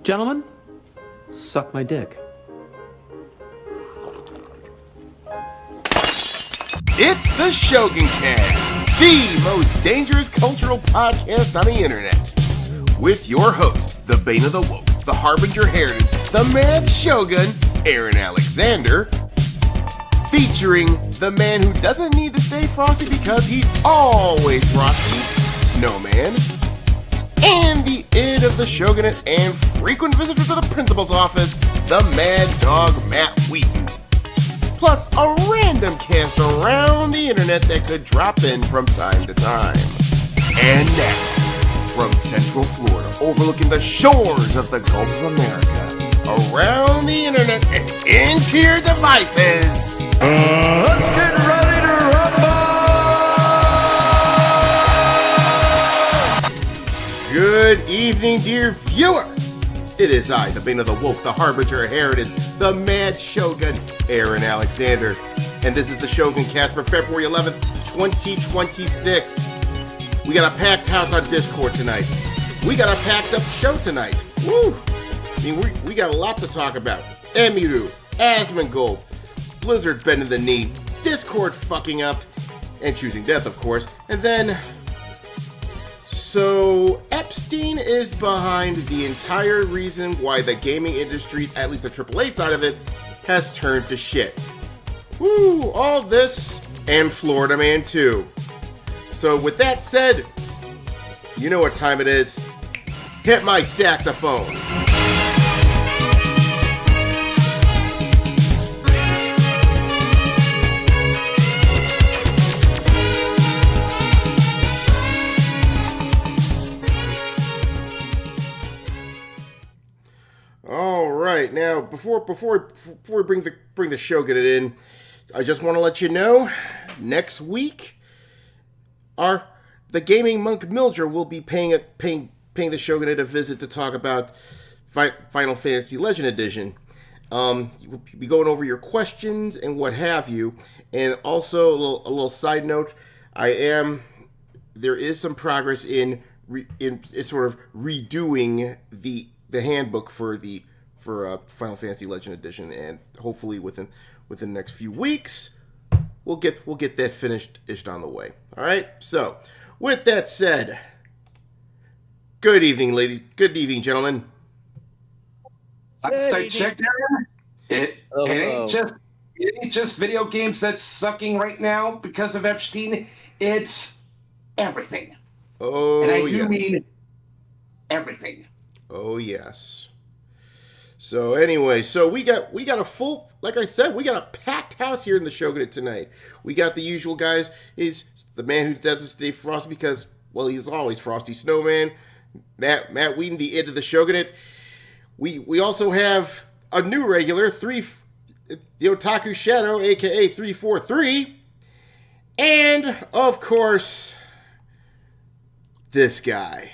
Gentlemen, suck my dick. It's the SHOGUNCAST, the most dangerous cultural podcast on the internet. With your host, the Bane of the Woke, the Harbinger Heritage, the Mad Shogun, Aaron Alexander. Featuring the man who doesn't need to stay frosty because he's always frosty, Snowman. And the id of the Shogunate and frequent visitor to the principal's office, the Mad Dog Matt Wheaton. Plus a random cast around the internet that could drop in from time to time. And now, from Central Florida, overlooking the shores of the Gulf of America, around the internet and into your devices, let's get ready to rumble! Good evening, dear viewer. It is I, the Bane of the Woke, the Harbinger Heritage, the Mad Shogun, Aaron Alexander. And this is the SHOGUNCAST for February 11th, 2026. We got a packed house on Discord tonight. We got a packed up show tonight. Woo! I mean, we got a lot to talk about. Emiru, Asmongold, Blizzard bending the knee, Discord fucking up, and choosing death, of course. And then, so Epstein is behind the entire reason why the gaming industry, at least the AAA side of it, has turned to shit. Woo! All this, and Florida Man too. So with that said, you know what time it is. Hit my saxophone. All right, now before we bring the Shogunate in, I just want to let you know, next week, the gaming monk Mildred will be paying the Shogunate a visit to talk about Final Fantasy Legend Edition. We'll be going over your questions and what have you, and also a little side note, there is some progress in sort of redoing the handbook for Final Fantasy Legend Edition, and hopefully within the next few weeks we'll get that finished on the way. All right. So, with that said, good evening, ladies. Good evening, gentlemen. I checked out. It ain't just video games that's sucking right now because of Epstein. It's everything. Oh, and I do mean everything. Oh yes. So anyway, we got a full, like I said, we got a packed house here in the Shogunate tonight. We got the usual guys. Is the man who doesn't stay frosty because, well, he's always frosty, Snowman, Matt Wheaton, the id of the Shogunate. We also have a new regular, the Otaku Shadow, aka 343, and of course, this guy.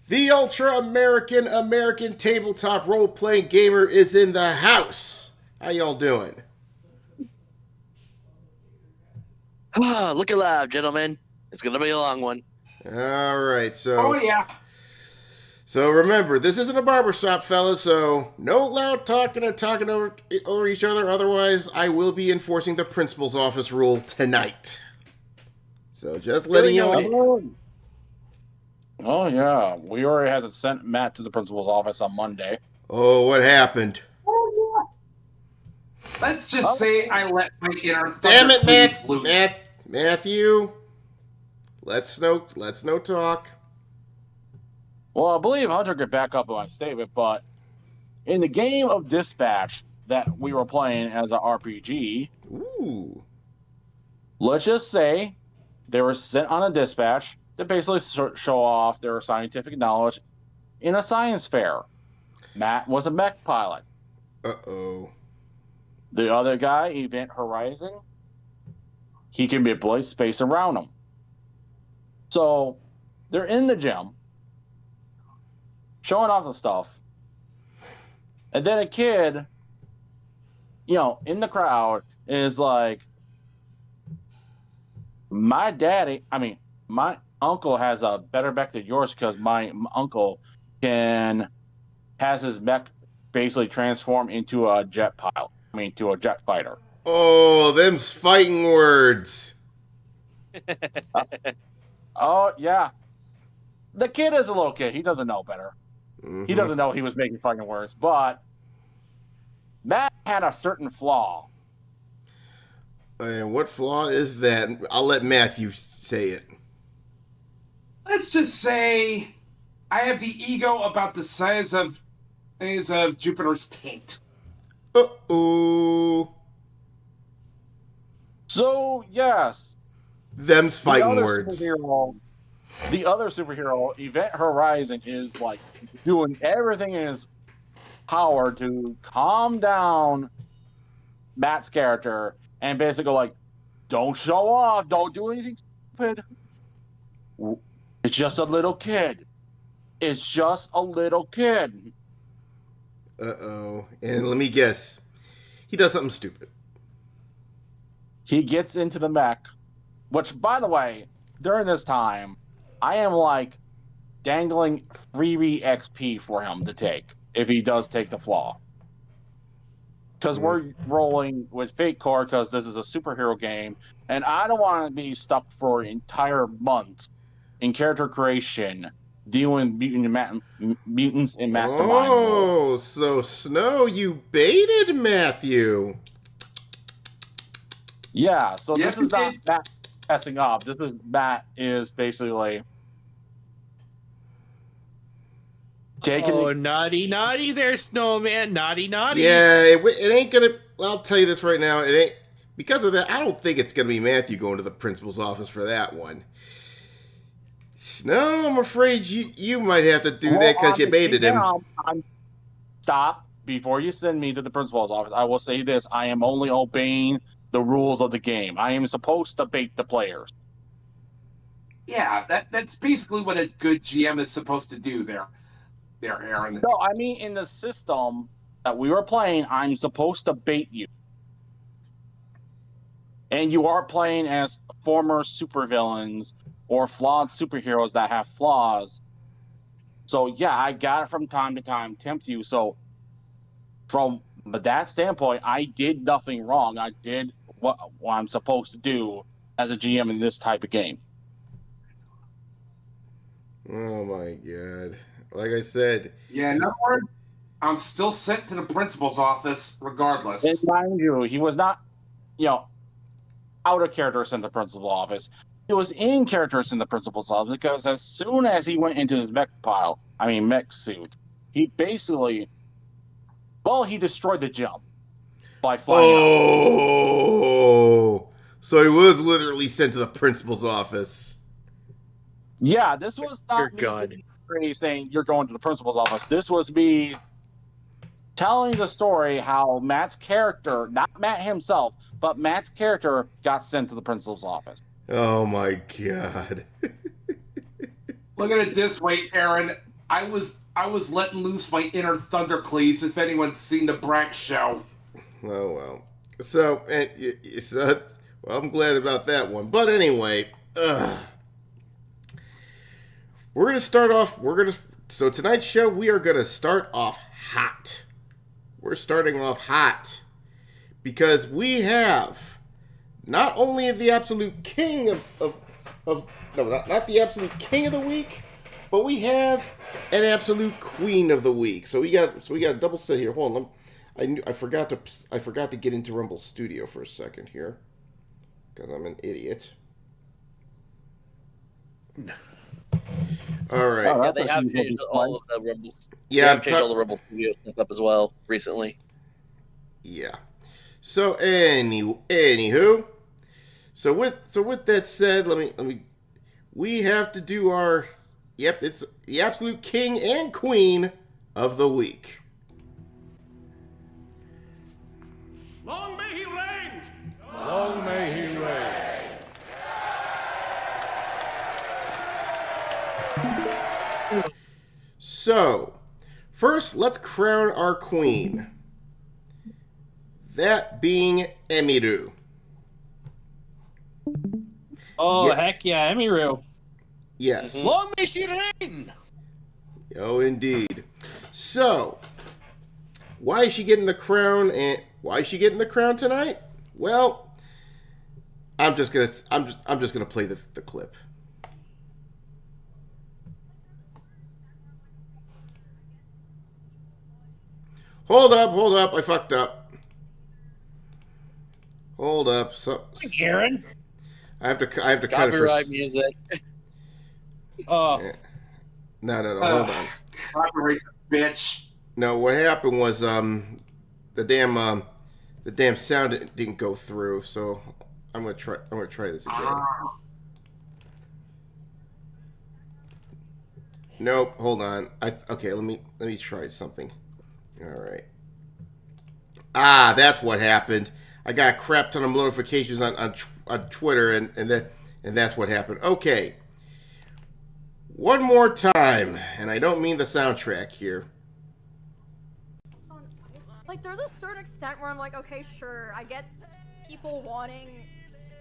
The ultra-American tabletop role-playing gamer is in the house. How y'all doing? Look alive, gentlemen. It's going to be a long one. All right, so... Oh, yeah. So remember, this isn't a barbershop, fellas, so no loud talking and talking over each other. Otherwise, I will be enforcing the principal's office rule tonight. So just letting you know. Oh, yeah. We already had to send Matt to the principal's office on Monday. Oh, what happened? Let's just say I let my inner Damn it, Matt, loose. Matthew. Let's no talk. Well, I believe Hunter could back up on my statement, but in the game of Dispatch that we were playing as an RPG, Ooh. Let's just say they were sent on a dispatch to basically show off their scientific knowledge in a science fair. Matt was a mech pilot. Uh-oh. The other guy, Event Horizon, he can manipulate space around him. So they're in the gym, showing off the stuff. And then a kid, in the crowd is like, my uncle has a better mech than yours because my uncle has his mech basically transform into a jet to a jet fighter. Oh, them's fighting words. Oh, yeah. The kid is a little kid. He doesn't know better. Mm-hmm. He doesn't know he was making fighting words, but Matt had a certain flaw. And what flaw is that? I'll let Matthew say it. Let's just say I have the ego about the size of Jupiter's taint. Uh-oh. So, yes. Them's fighting words. The other superhero, Event Horizon, is like doing everything in his power to calm down Matt's character and basically like, don't show off, don't do anything stupid. It's just a little kid. It's just a little kid. Uh-oh. And let me guess. He does something stupid. He gets into the mech, which, by the way, during this time, I am like dangling freebie XP for him to take if he does take the flaw. Because we're rolling with Fate Core because this is a superhero game, and I don't want to be stuck for entire months in character creation dealing with mutants in Mastermind. Oh, so Snow, you baited Matthew. Yeah, so Yes, this is you not did. Matt messing up. Matt is basically taking Oh, naughty there, Snowman. Naughty. Yeah, it ain't gonna. I'll tell you this right now. It ain't because of that. I don't think it's gonna be Matthew going to the principal's office for that one. Snow, I'm afraid you might have to do that because you baited him. Stop before you send me to the principal's office. I will say this: I am only obeying the rules of the game. I am supposed to bait the players. Yeah, that's basically what a good GM is supposed to do there, Aaron. No, I mean in the system that we were playing, I'm supposed to bait you. And you are playing as former supervillains or flawed superheroes that have flaws. So yeah, I got it from time to time, tempt you. So from that standpoint, I did nothing wrong. I did what I'm supposed to do as a GM in this type of game. Oh my god. Like I said. Yeah, in other words, I'm still sent to the principal's office regardless. And mind you, he was not, out of character sent to the principal's office. He was in character in the principal's office because as soon as he went into his mech suit, he basically, he destroyed the gym by flying out. Oh, so he was literally sent to the principal's office. Yeah, this was not You're me saying you're going to the principal's office. This was me telling the story how Matt's character, not Matt himself, but Matt's character got sent to the principal's office. Oh my god. Look at it this way, Aaron. I was letting loose my inner Thundercleaves. If anyone's seen the Brack show. Oh well. So, well, I'm glad about that one. But anyway, we're gonna start off. So tonight's show, we are gonna start off hot. We're starting off hot because we have not only the absolute king not the absolute king of the week, but we have an absolute queen of the week. So we got a double set here. Hold on, I forgot to get into Rumble Studio for a second here because I'm an idiot. All right. Yeah, they have changed all of the Rumbles. Yeah, they have changed all the Rumble Studio stuff up as well recently. Yeah. So anywho, so with that said, we have to do our it's the absolute king and queen of the week. Long may he reign! Long may he reign! So, First, let's crown our queen. That being Emiru. Oh, Yeah. heck yeah, Emiru. Yes. Long may she reign! Oh, indeed. So, why is she getting the crown? And why is she getting the crown tonight? Well, I'm just gonna play the clip. Hold up! I fucked up. Hold up. So, Aaron. I have to cut it Copyright for. music. Oh, No, hold on. Copyright, bitch. No, what happened was the damn sound didn't go through, so I'm gonna try this again. Nope, hold on. Okay, let me try something. All right. That's what happened. I got a crap ton of notifications on Twitter, and that's what happened. Okay. One more time, and I don't mean the soundtrack here. Like, there's a certain extent where I'm like, okay, sure, I get people wanting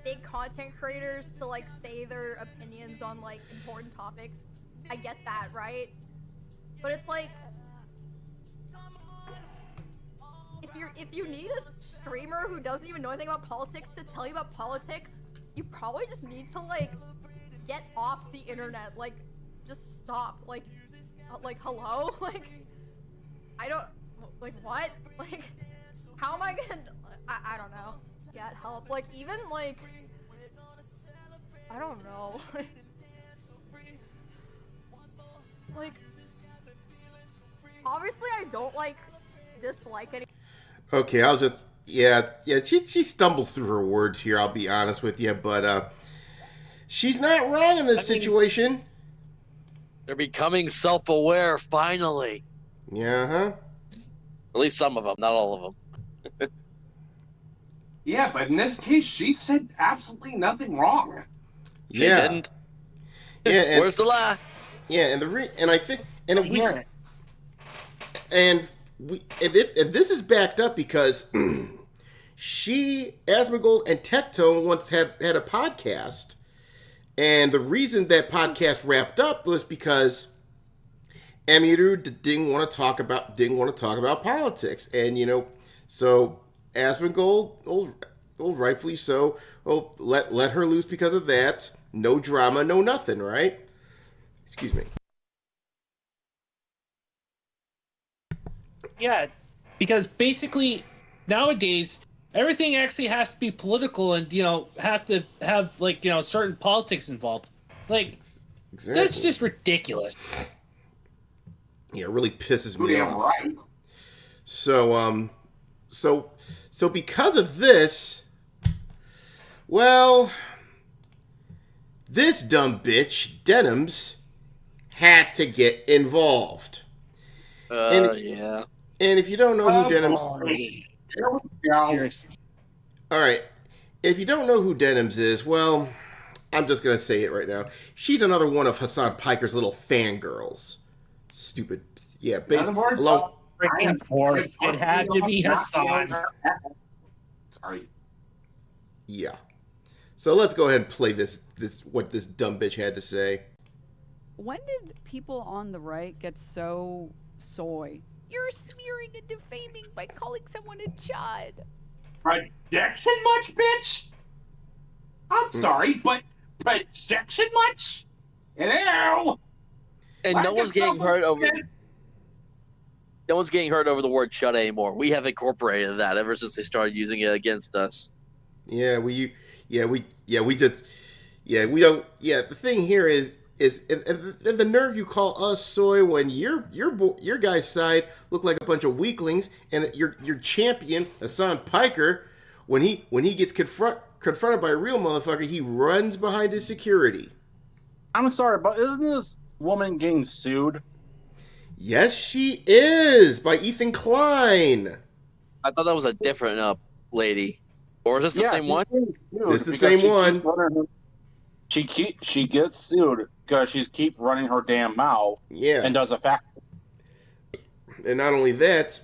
big content creators to, like, say their opinions on, like, important topics. I get that, right? But it's like, if you need a streamer who doesn't even know anything about politics to tell you about politics, you probably just need to, like, get off the internet. Like, just stop. Like, hello? Like, I don't, like, what? Like, how am I gonna, I don't know, get help? Like, even, like, I don't know. Like, obviously I don't, like, dislike any. Okay, I'll just she stumbles through her words here, I'll be honest with you, but she's not wrong in this situation. They're becoming self-aware finally. Yeah, huh? At least some of them, not all of them. Yeah, but in this case, she said absolutely nothing wrong. She Yeah. didn't. Yeah, and, Where's the lie? yeah, and I think and this is backed up because Asmongold and Tectone once had a podcast, and the reason that podcast wrapped up was because Emiru didn't want to talk about politics, and so Asmongold, old rightfully so, let her loose because of that. No drama, no nothing, right? Excuse me. yeah, because basically nowadays everything actually has to be political and have to have like certain politics involved. Like Exactly. that's just ridiculous. Yeah, it really pisses me Damn off. right. So because of this, well, this dumb bitch, Denims, had to get involved. Yeah. And if you don't know who Denims... Here we go. Seriously. All right. If you don't know who Denims is, well, I'm just going to say it right now. She's another one of Hassan Piker's little fangirls. Stupid. Yeah, Freaking Freaking course, it had to be Hassan. Sorry. Yeah. So let's go ahead and play this what this dumb bitch had to say. When did people on the right get so soy? You're smearing and defaming by calling someone a chud. Projection much, bitch? I'm sorry, but projection much? Hello? And no one's getting hurt over. No one's getting hurt over the word "chud" anymore. We have incorporated that ever since they started using it against us. We don't. The thing here is the nerve you call us soy when your guy's side look like a bunch of weaklings, and your champion Hassan Piker, when he gets confronted by a real motherfucker, he runs behind his security. I'm sorry, but isn't this woman getting sued? Yes, she is, by Ethan Klein. I thought that was a different lady, or is this the same one? This is the same one. She gets sued because she keeps running her damn mouth. Yeah. And does a fact. And not only that,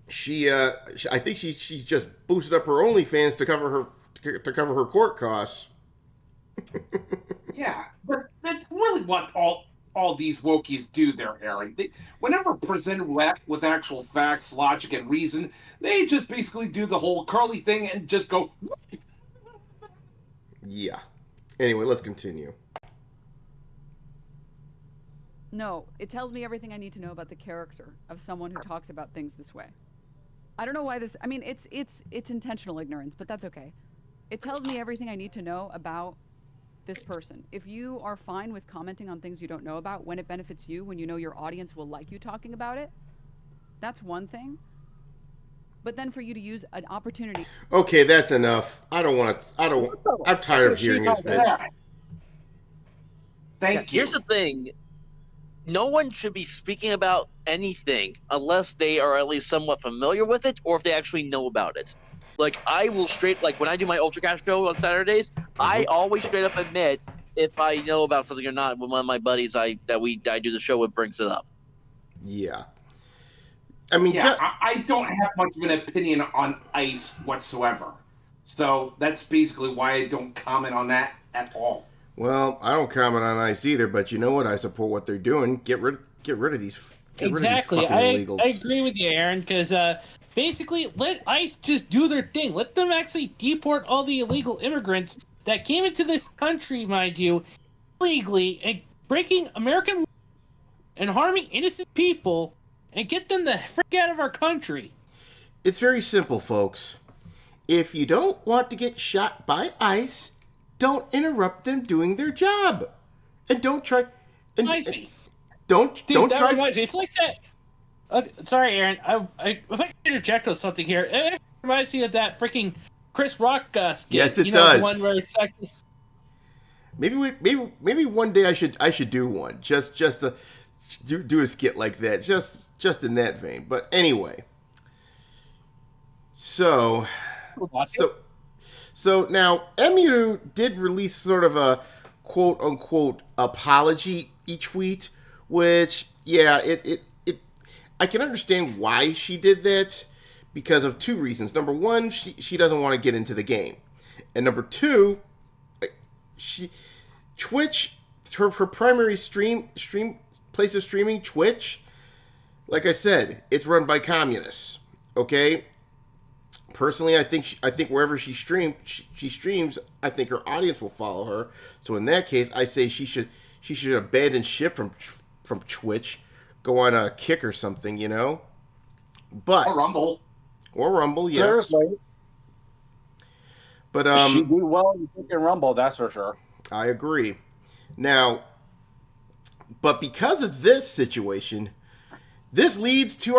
I think she just boosted up her OnlyFans to cover her court costs. Yeah, but that's really what all these wokies do there, Aaron. Whenever presented with actual facts, logic, and reason, they just basically do the whole curly thing and just go. Yeah. Anyway, let's continue. No, it tells me everything I need to know about the character of someone who talks about things this way. I don't know why this. I mean, it's intentional ignorance, but that's okay. It tells me everything I need to know about this person. If you are fine with commenting on things you don't know about when it benefits you, when you know your audience will like you talking about it, that's one thing. But then for you to use an opportunity. Okay, that's enough. I'm tired of hearing this bitch. Thank you. Here's the thing. No one should be speaking about anything unless they are at least somewhat familiar with it or if they actually know about it. Like, I will when I do my UltraCast show on Saturdays, I always straight up admit if I know about something or not when one of my buddies I do the show with brings it up. Yeah. I mean, I don't have much of an opinion on ICE whatsoever. So that's basically why I don't comment on that at all. Well, I don't comment on ICE either, but you know what? I support what they're doing. Get rid of these. Exactly. I agree with you, Aaron, because basically let ICE just do their thing. Let them actually deport all the illegal immigrants that came into this country, mind you, illegally and breaking American law and harming innocent people, and get them the frick out of our country. It's very simple, folks. If you don't want to get shot by ICE, don't interrupt them doing their job, and don't try. Don't try. Reminds me. It's like that. Sorry, Aaron. If I can interject on something here, it reminds me of that freaking Chris Rock skit. Yes, it does. The one where it's actually... Maybe one day I should do one just to do a skit like that, just in that vein. But anyway, so now Emiru did release sort of a quote unquote apology tweet, which I can understand why she did that because of two reasons. Number one, she doesn't want to get into the game, and number two, Twitch, her primary stream place of streaming, Twitch, like I said, it's run by communists. Okay. Personally, I think wherever she streams, I think her audience will follow her. So in that case, I say she should abandon ship from Twitch, go on a Kick or something, you know. But or Rumble, yes. Seriously. But she do well in Kick and Rumble, that's for sure. I agree. Now, but because of this situation, this leads to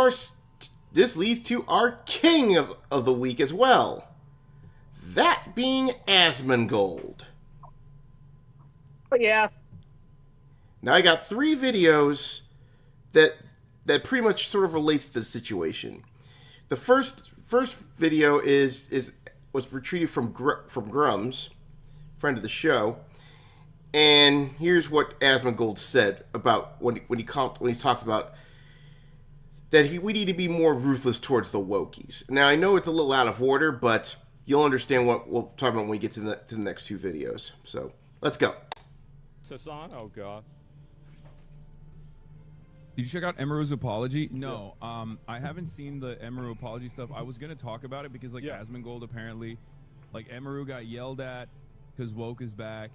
our king of the week as well. That being Asmongold. Oh, yeah. Now I got 3 videos that pretty much sort of relates to the situation. The first video was retrieved from Grums, friend of the show, and here's what Asmongold said about when he talks about that we need to be more ruthless towards the wokies. Now I know it's a little out of order, but you'll understand what we'll talk about when we get to the next 2 videos. So let's go. Sasan, oh god. Did you check out Emiru's apology? No, I haven't seen the Emiru apology stuff. I was gonna talk about it because Asmongold apparently, Emiru got yelled at because woke is back.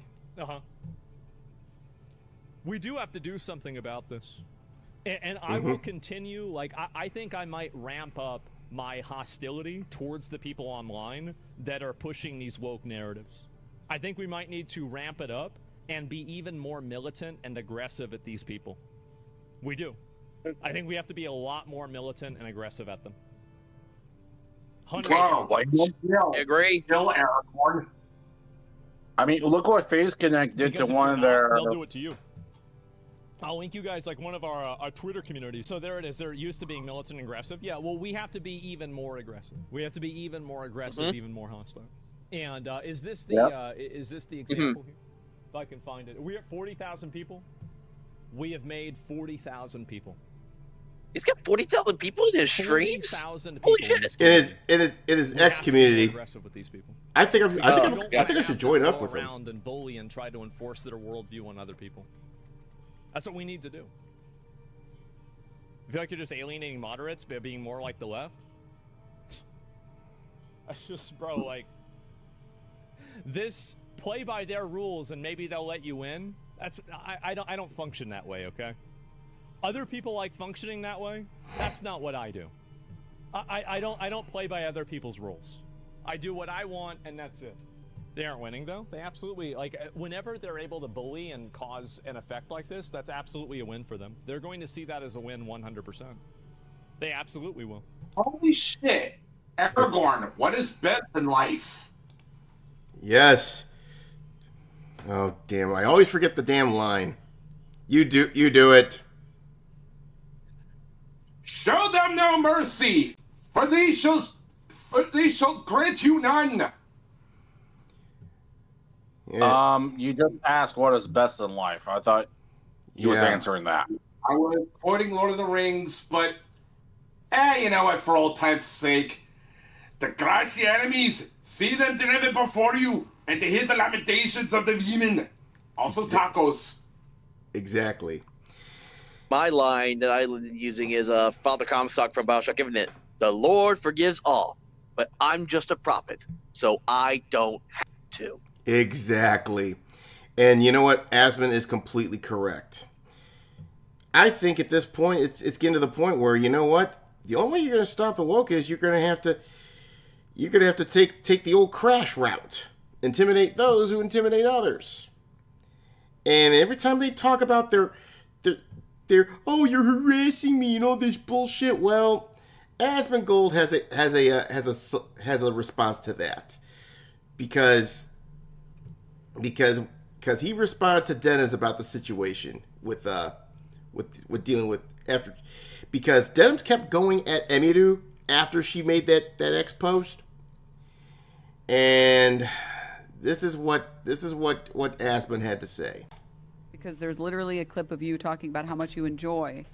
We do have to do something about this, and I will continue. I think I might ramp up my hostility towards the people online that are pushing these woke narratives. I think we might need to ramp it up and be even more militant and aggressive at these people. We do. I think we have to be a lot more militant and aggressive at them. 100%. I agree. I mean, look what Phase Connect did to one of their... They'll do it to you. I'll link you guys one of our Twitter communities. So there it is. They're used to being militant and aggressive. Yeah, well, we have to be even more aggressive. We have to be even more aggressive, even more hostile. And is this the example here? If I can find it. We're at 40,000 people. We have made 40,000 people. He's got 40,000 people in his streams. 40,000 Holy people in shit! this It is We have X to be community. aggressive with these people. I think I should join up go with them. around and bully and try to enforce their worldview on other people. That's what we need to do. I feel like you're just alienating moderates by being more like the left. That's just, bro, like, this play by their rules and maybe they'll let you in. That's I don't function that way, okay? Other people like functioning that way. That's not what I do. I don't play by other people's rules. I do what I want and that's it. They aren't winning though. They absolutely, like, whenever they're able to bully and cause an effect like this, that's absolutely a win for them. They're going to see that as a win 100%. They absolutely will. Holy shit. Aragorn, what is best in life? Yes. Oh damn! I always forget the damn line. You do it. Show them no mercy, for they shall grant you none. Yeah. You just asked what is best in life. I thought he was answering that. I was quoting Lord of the Rings, but you know what? For old time's sake, the grassy enemies, see them driven before you, and to hear the lamentations of the women. Also tacos. Exactly. My line that I'm using is Father Comstock from Bioshock Infinite. The Lord forgives all, but I'm just a prophet, so I don't have to. Exactly. And you know what? Asmon is completely correct. I think at this point, it's getting to the point where, you know what? The only way you're going to stop the woke is you're going to have to take the old crash route. Intimidate those who intimidate others. And every time they talk about their oh, you're harassing me and all this bullshit. Well, Asmongold has a response to that. Because he responded to Dennis about the situation with dealing with after, because Dennis kept going at Emiru after she made that X post, and this is what Aspen had to say. Because there's literally a clip of you talking about how much you enjoy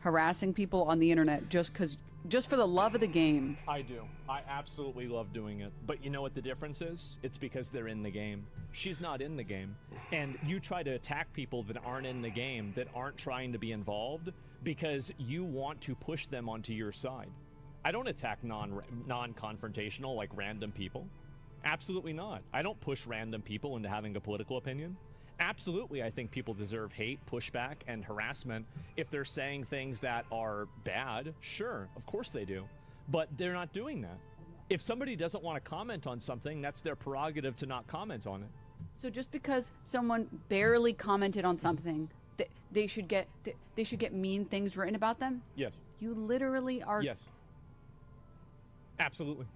harassing people on the internet just for the love of the game. I do. I absolutely love doing it. But you know what the difference is? It's because they're in the game. She's not in the game. And you try to attack people that aren't in the game, that aren't trying to be involved, because you want to push them onto your side. I don't attack non-confrontational, like random people. Absolutely not. I don't push random people into having a political opinion. Absolutely, I think people deserve hate, pushback, and harassment if they're saying things that are bad. Sure, of course they do. But they're not doing that. If somebody doesn't want to comment on something, that's their prerogative to not comment on it. So just because someone barely commented on something, they should get mean things written about them? Yes. You literally are. Yes. Absolutely.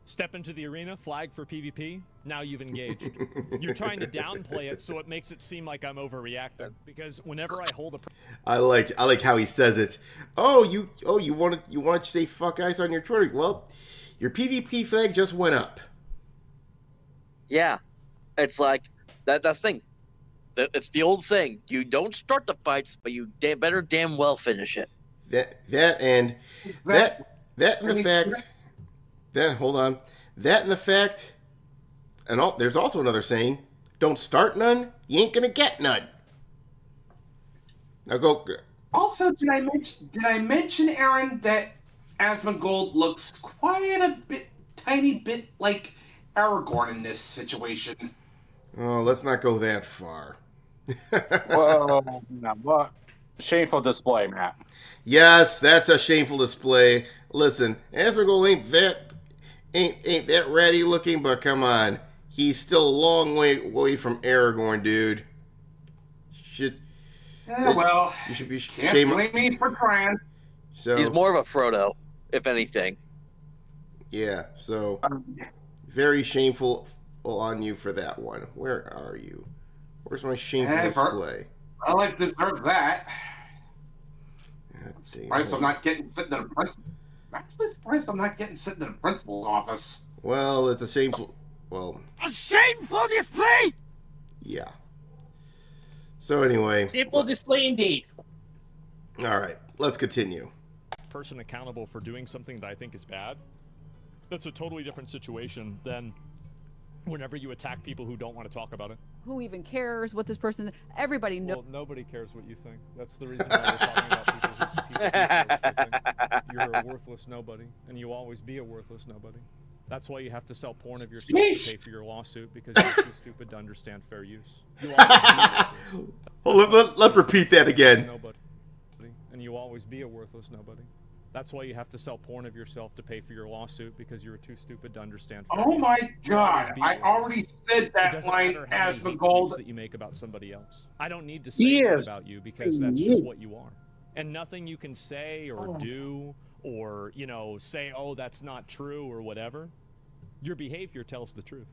Step into the arena, flag for PvP, now you've engaged. You're trying to downplay it so it makes it seem like I'm overreacting. Because whenever I hold a... I like how he says it. You want to say fuck ice on your Twitter? Well, your PvP flag just went up. Yeah. It's like, that's the thing. It's the old saying, you don't start the fights, but you better damn well finish it. That and the fact... hold on. That and the fact, and there's also another saying: "Don't start none, you ain't gonna get none." Now go. Also, did I mention, Aaron, that Asmongold looks tiny bit like Aragorn in this situation? Oh, let's not go that far. Well, what shameful display, Matt. Yes, that's a shameful display. Listen, Asmongold ain't that ratty looking, but come on, he's still a long way away from Aragorn, dude. You should be can't blame me for crying. So he's more of a Frodo, if anything. Yeah, so very shameful on you for that one. Where are you? Where's my shameful display? I like deserve that. Surprised I'm not getting sent to the principal. Actually surprised I'm not getting sent to the principal's office. Well, it's a shameful. Well, a shameful display. Yeah. So anyway, shameful display indeed. All right. let's continue. Person accountable for doing something that I think is bad, that's a totally different situation than whenever you attack people who don't want to talk about it. Who even cares what this person? Everybody knows. Well, nobody cares what you think. That's the reason why we're talking about people who cares what you think. You're a worthless nobody, and you always be a worthless nobody. That's why you have to sell porn of yourself to pay for your lawsuit, because you're too stupid to understand fair use. You Hold on, let's repeat that again. Nobody, and you always be a worthless nobody. That's why you have to sell porn of yourself to pay for your lawsuit, because you were too stupid to understand fair Oh use. my God! I already said that line, Asmongold. That you make about somebody else. I don't need to say that about you, because that's just what you are. And nothing you can say or do, or say, oh, that's not true or whatever. Your behavior tells the truth.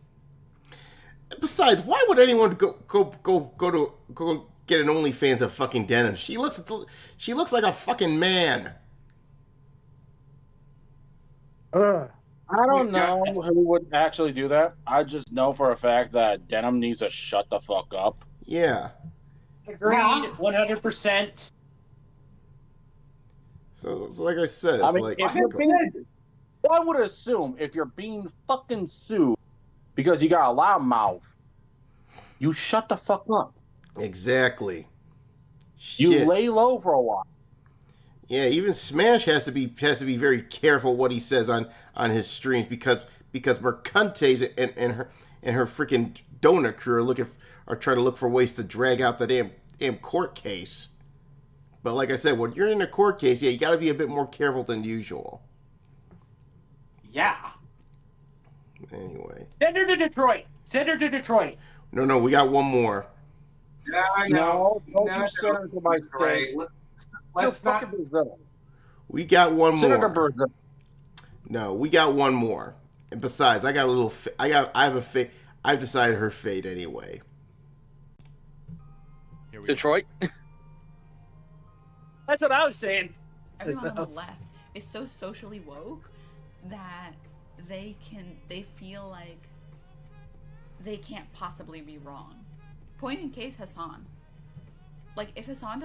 Besides, why would anyone go get an OnlyFans of fucking denim? She looks like a fucking man. I don't know who would actually do that. I just know for a fact that denim needs to shut the fuck up. Yeah. Agreed, 100%. So like I said, it's like I would assume if you're being fucking sued because you got a loud mouth, you shut the fuck up. Exactly. You Shit. lay low for a while. Yeah, even Smash has to be very careful what he says on his streams, because Mercantes and her freaking donut crew are trying to look for ways to drag out the damn court case. But like I said, when you're in a court case, yeah, you got to be a bit more careful than usual. Yeah. Anyway. Send her to Detroit. Send her to Detroit. No, we got one more. No, don't you send her to my state. Let's not. We got one Senator more. Berger. No, we got one more. And besides, I got a little. I've decided her fate anyway. Detroit. That's what I was saying. Everyone on the left is so socially woke that they feel like they can't possibly be wrong. Point in case, Hassan. Like, if Hassan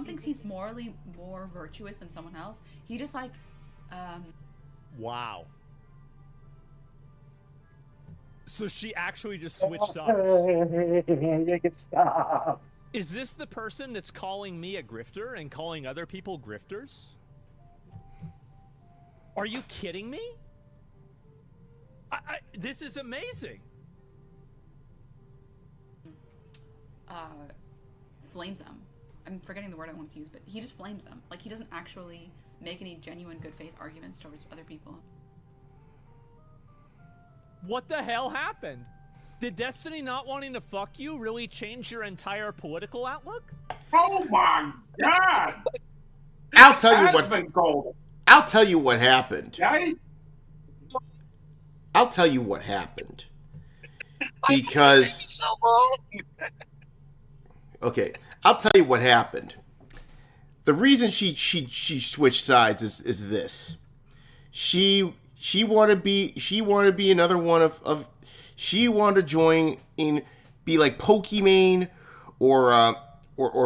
thinks he's morally more virtuous than someone else, he just Wow. So she actually just switched sides. You can stop. Is this the person that's calling me a grifter and calling other people grifters? Are you kidding me? This is amazing. flames them. I'm forgetting the word I want to use, but he just flames them. Like, he doesn't actually make any genuine good faith arguments towards other people. What the hell happened? Did Destiny not wanting to fuck you really change your entire political outlook? Oh my God! I'll tell you what. Asmongold. I'll tell you what happened. Right? I'll tell you what happened. Because okay, I'll tell you what happened. The reason she switched sides is this. She wanted to be another one of she wanted to join in, be like Pokimane or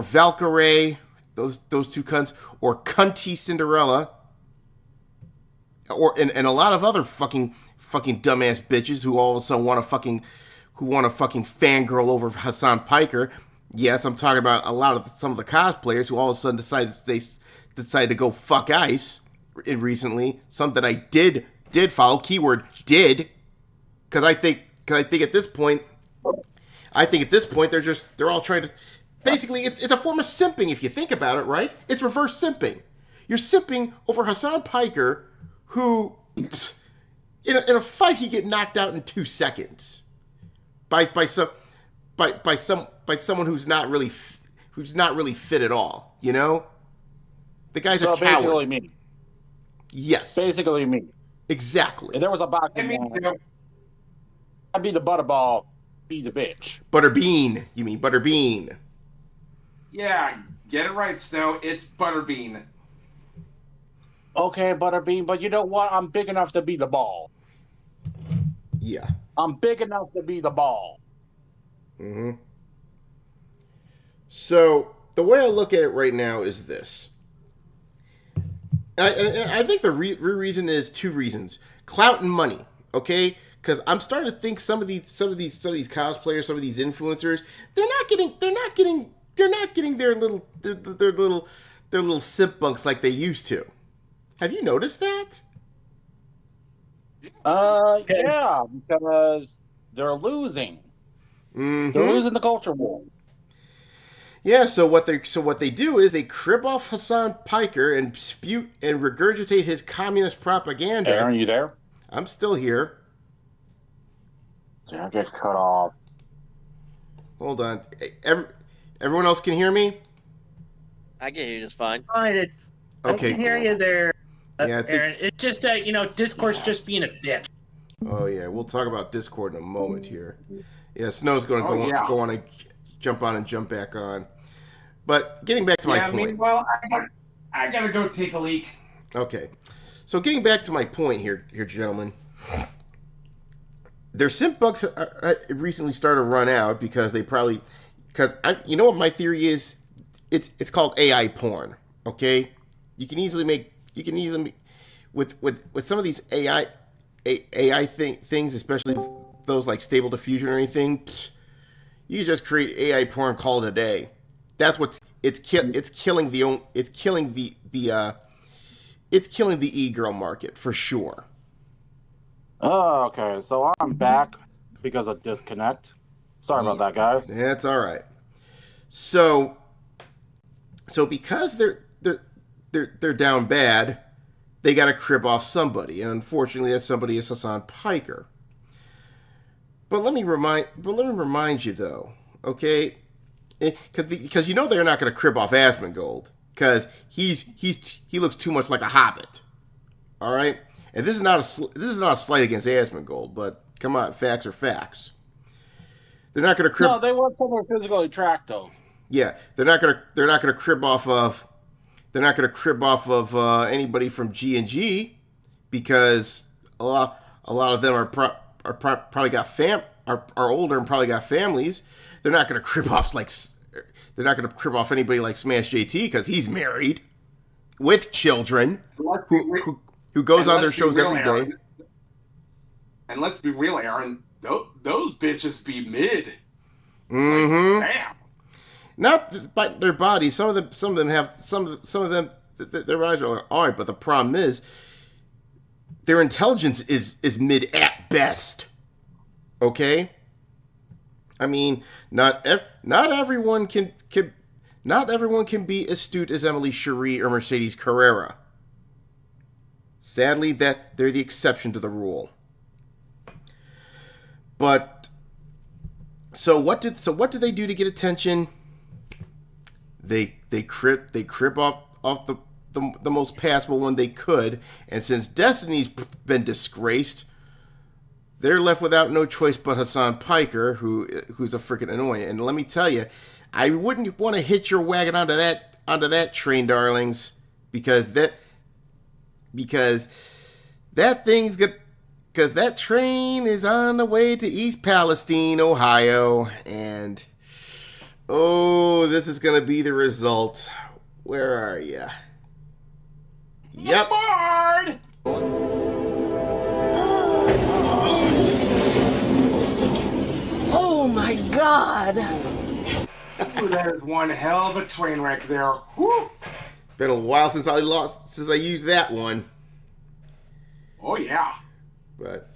Valkyrie, those two cunts, or Cunty Cinderella, and a lot of other fucking dumbass bitches who all of a sudden want to fucking fangirl over Hassan Piker. Yes, I'm talking about some of the cosplayers who all of a sudden decided to go fuck Ice recently. Something I did follow. Keyword did, because I think at this point they're all trying to. Basically, it's a form of simping if you think about it, right? It's reverse simping. You're simping over Hassan Piker, who in a fight he get knocked out in 2 seconds by someone who's not really fit at all. You know, the guy's a coward. Basically me. Yes. Basically me. Exactly. If there was a boxing match, I'd be the butterball, be the bitch. Butterbean. You mean Butterbean? Yeah, get it right, Snow. It's Butterbean. Okay, Butterbean, but you know what? I'm big enough to be the ball. Yeah. I'm big enough to be the ball. Mm-hmm. So, the way I look at it right now is this. I think the reason is two reasons: clout and money. Okay, because I'm starting to think some of these cosplayers, some of these influencers, they're not getting their little simp bunks like they used to. Have you noticed that? Yeah, because they're losing. Mm-hmm. They're losing the culture war. Yeah, so what they do is they crib off Hassan Piker and spew and regurgitate his communist propaganda. Aaron, you there? I'm still here. Yeah, I get cut off. Hold on. Everyone else can hear me? I can hear you just fine. Fine. Okay. I can hear you there, Yeah, Aaron. It's just that, Discord's just being a bitch. Oh, yeah. We'll talk about Discord in a moment here. Yeah, Snow's going to go on and jump on and jump back on. But getting back to my point. Meanwhile, I gotta go take a leak. Okay. So getting back to my point here, gentlemen. Their simp bucks recently started to run out because you know what my theory is? It's called AI porn. Okay? You can easily make with some of these AI things, especially those like Stable Diffusion or anything. You just create AI porn, call it a day. That's what it's killing the e-girl market for sure. Oh, okay. So I'm back because of disconnect. Sorry about that, guys. Yeah, it's all right. So because they're down bad, they got to crib off somebody, and unfortunately, that somebody is Hassan Piker. But let me remind you though, okay? Because they're not going to crib off Asmongold because he looks too much like a hobbit. All right, and this is not a slight against Asmongold, but come on, facts are facts. They're not going to crib. No, they want someone physically attractive. Yeah, they're not going to crib off of. They're not going to crib off of anybody from G&G because a lot of them are probably got are older and probably got families. They're not going to crib off anybody like Smash JT because he's married with children who goes on their shows every day. And let's be real, Aaron. Those bitches be mid. Mm-hmm. Like, damn. Not by their bodies. Some of them have their bodies are all right, but the problem is their intelligence is mid at best. Okay. I mean, not everyone can be astute as Emily Cherie or Mercedes Carrera. Sadly, that they're the exception to the rule. But so what did they do to get attention? They crib off the most passable one they could, and since Destiny's been disgraced, they're left without no choice but Hassan Piker, who's a freaking annoying. And let me tell you, I wouldn't want to hitch your wagon onto that train, darlings, because that train is on the way to East Palestine, Ohio, and this is gonna be the result. Where are you? Yep. Bored. Oh my God! Ooh, that is one hell of a train wreck there. Woo. Been a while since I used that one. Oh yeah. But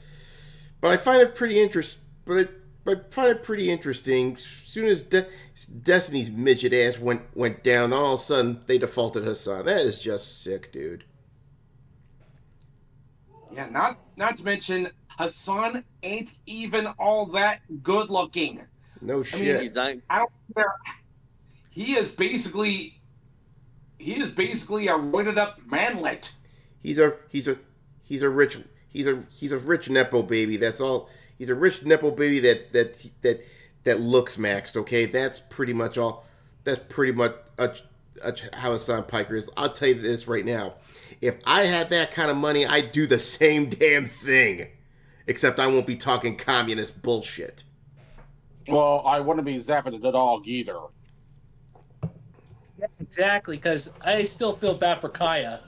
I find it pretty interesting. But I find it pretty interesting. As soon as Destiny's midget ass went down, all of a sudden they defaulted Hassan. That is just sick, dude. Yeah, not to mention Hassan ain't even all that good looking. No shit. I mean, I don't care. He is basically a roided up manlet. He's a rich nepo baby. That's all. He's a rich nepo baby that looks maxed. Okay, that's pretty much all. That's pretty much how Hassan Piker is. I'll tell you this right now. If I had that kind of money, I'd do the same damn thing. Except I won't be talking communist bullshit. Well, I wouldn't be zapping the dog either. Yeah, exactly, because I still feel bad for Kaya.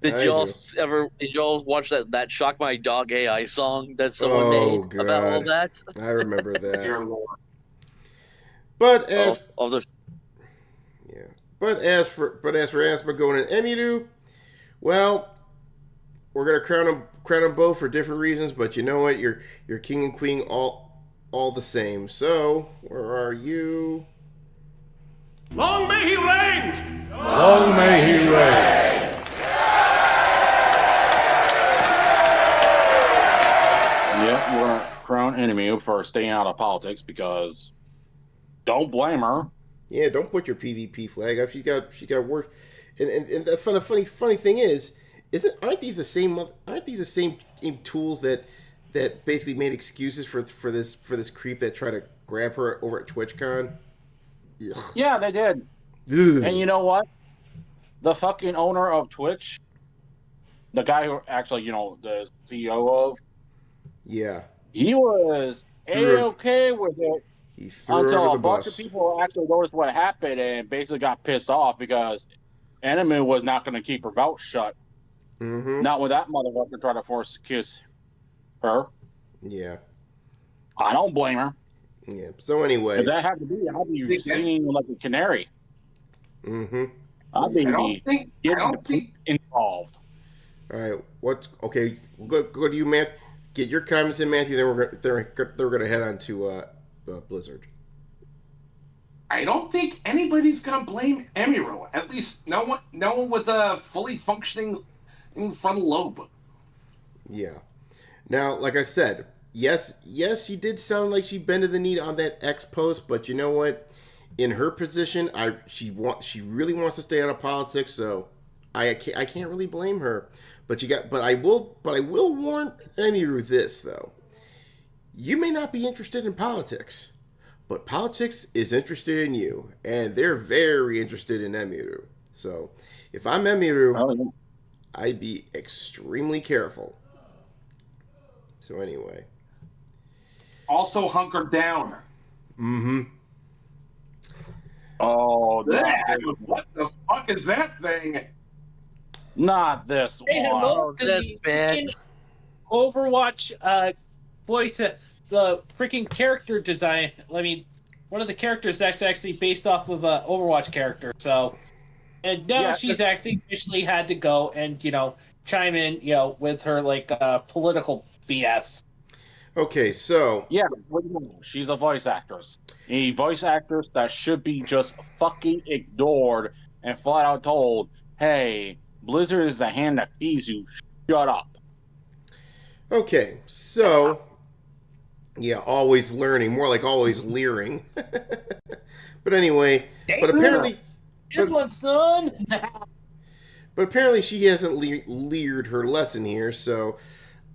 Did y'all watch that Shock My Dog AI song that someone made about all that? I remember that. Dear Lord. But as for Asmongold and Emiru, well, we're gonna crown them both for different reasons. But you know what? You're king and queen all the same. So where are you? Long may he reign! Long may he reign! Yep, we're gonna crown Emiru for staying out of politics because don't blame her. Yeah, don't put your PvP flag up. She got worse. And the funny thing is aren't these the same tools that basically made excuses for this creep that tried to grab her over at TwitchCon? Ugh. Yeah, they did. Ugh. And you know what? The fucking owner of Twitch, the guy who actually, the CEO of, yeah, he was A-okay with it until a bunch of people actually noticed what happened and basically got pissed off because Emiru was not going to keep her mouth shut. Mm-hmm. Not with that motherfucker trying to force to kiss her. Yeah. I don't blame her. Yeah. So anyway. If that had to be, I'd be singing like a canary. Mm-hmm. I'd be getting involved. All right. Okay. Go to you, Matt. Get your comments in, Matthew. Then they're going to head on to Blizzard. I don't think anybody's gonna blame Emiru. At least no one with a fully functioning frontal lobe. Yeah. Now, like I said, yes, she did sound like she bended the knee on that X post, but you know what? In her position, she really wants to stay out of politics, so I can't really blame her. But I will warn Emiru this though. You may not be interested in politics, but politics is interested in you, and they're very interested in Emiru. So, if I'm Emiru, I'd be extremely careful. So anyway. Also hunker down. Mm-hmm. Oh, what the fuck is that thing? Not this one. Hey, hello to the Overwatch voice, the freaking character design. I mean, one of the characters that's actually based off of an Overwatch character. So, and now she's actually officially had to go and chime in, with her political BS. Okay, so yeah, she's a voice actress. A voice actress that should be just fucking ignored and flat out told, "Hey, Blizzard is the hand that feeds you. Shut up." Okay, so yeah, always learning, more like always leering. But anyway, but apparently, son. But apparently she hasn't leered her lesson here, so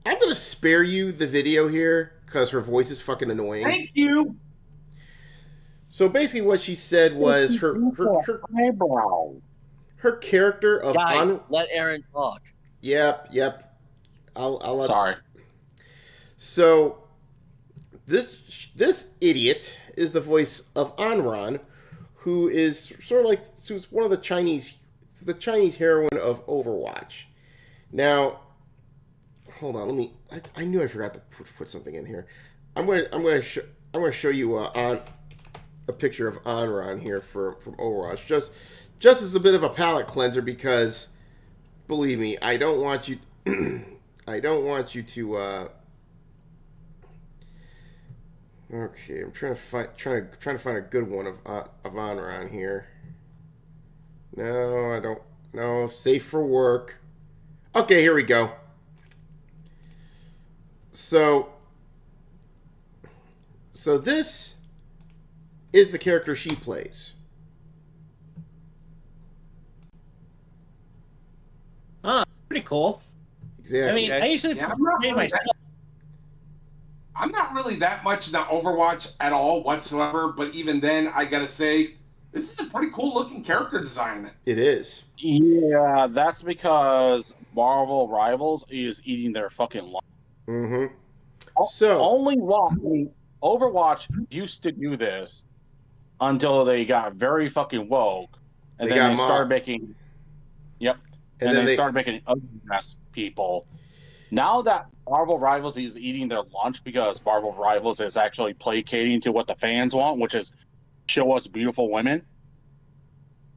I'm gonna spare you the video here because her voice is fucking annoying. Thank you. So basically, what she said was her character of Guys, let Aaron talk. Yep. I'll let... Sorry. So this idiot is the voice of Anran, who is sort of who's one of the Chinese heroine of Overwatch. Now, hold on. I knew I forgot to put something in here. I'm going to show you a picture of Anran here from Overwatch, just as a bit of a palate cleanser, because believe me, I don't want you to. Okay, I'm trying to find a good one of Anran here. No, I don't. No, safe for work. Okay, here we go. So this is the character she plays. Pretty cool. Exactly. I mean, I usually play myself. I'm not really that much into Overwatch at all whatsoever, but even then, I gotta say, this is a pretty cool looking character design. It is. Yeah, that's because Marvel Rivals is eating their fucking lunch. Mm-hmm. So Overwatch used to do this until they got very fucking woke, and then they started making. Yep. And then they started making ugly mess people. Now that Marvel Rivals is eating their lunch because Marvel Rivals is actually placating to what the fans want, which is show us beautiful women,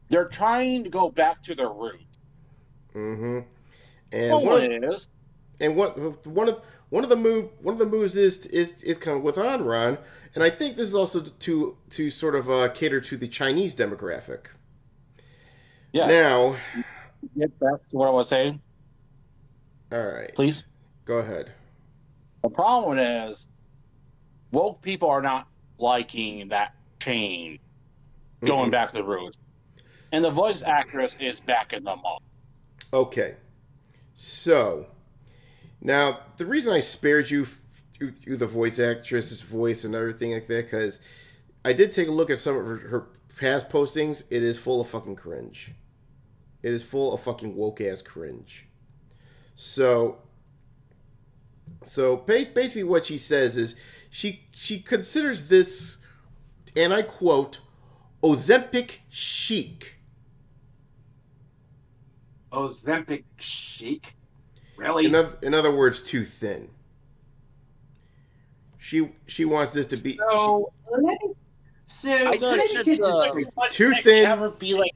they're trying to go back to their roots. Mm-hmm. And one of the moves is kind of with Enron, and I think this is also to sort of cater to the Chinese demographic. Yes. Now, get back to what I was saying. All right, please go ahead. The problem is, woke people are not liking that change, going back to the roots, and the voice actress is backing them up. Okay, so now the reason I spared you through the voice actress's voice and everything like that, because I did take a look at some of her past postings. It is full of fucking cringe. It is full of fucking woke ass cringe. So basically what she says is she considers this, and I quote, Ozempic chic. Ozempic chic? Really? In other words, too thin. She wants this to be too thin. Ever be like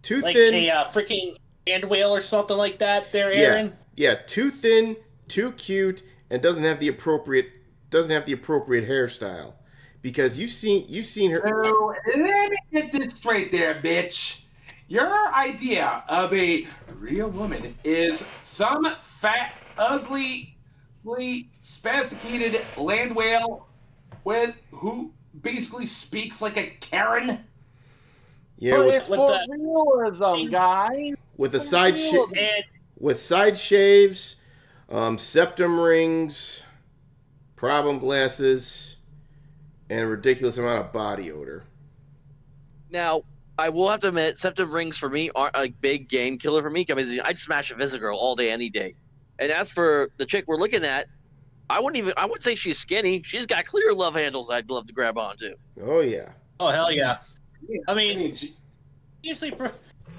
too like thin. a freaking hand whale or something like that. There, Aaron. Yeah, too thin, too cute, and doesn't have the appropriate hairstyle. Because you've seen her. So let me get this straight, there, bitch. Your idea of a real woman is some fat, ugly, sophisticated land whale who basically speaks like a Karen. Yeah, it's for realism, guys. With the side shaves, septum rings, problem glasses, and a ridiculous amount of body odor. Now, I will have to admit, septum rings for me aren't a big game killer for me. I mean, I'd smash a Visa girl all day, any day. And as for the chick we're looking at, I wouldn't say she's skinny. She's got clear love handles I'd love to grab onto. Oh yeah. Oh hell yeah. I mean, usually,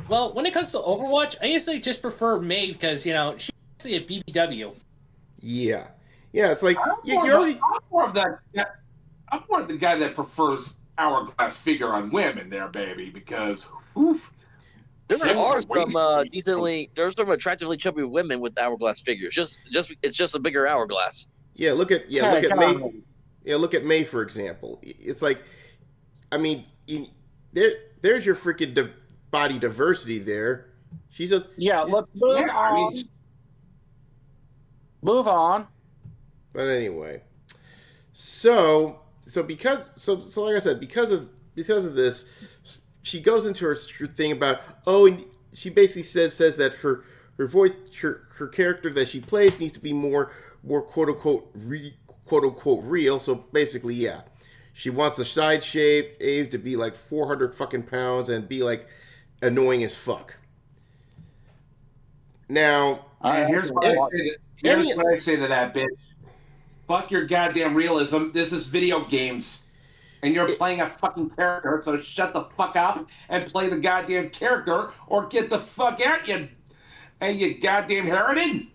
well, when it comes to Overwatch, I usually just prefer May because she's actually a BBW. Yeah, it's like I'm more of the guy that prefers hourglass figure on women, there, baby, because there are some attractively chubby women with hourglass figures. It's just a bigger hourglass. Yeah, look at May. Yeah, look at May, for example. It's like, I mean, there's your freaking body diversity there. She's a Let's move on. Move on. But anyway, so like I said, because of this, she goes into her thing about and she basically says that her voice, her character that she plays needs to be more quote unquote real. So basically, yeah, she wants the side shave to be like 400 fucking pounds and be like annoying as fuck. Now, here's what I say to that bitch. Fuck your goddamn realism. This is video games. And you're playing a fucking character, so shut the fuck up and play the goddamn character or get the fuck out, you goddamn Harridan.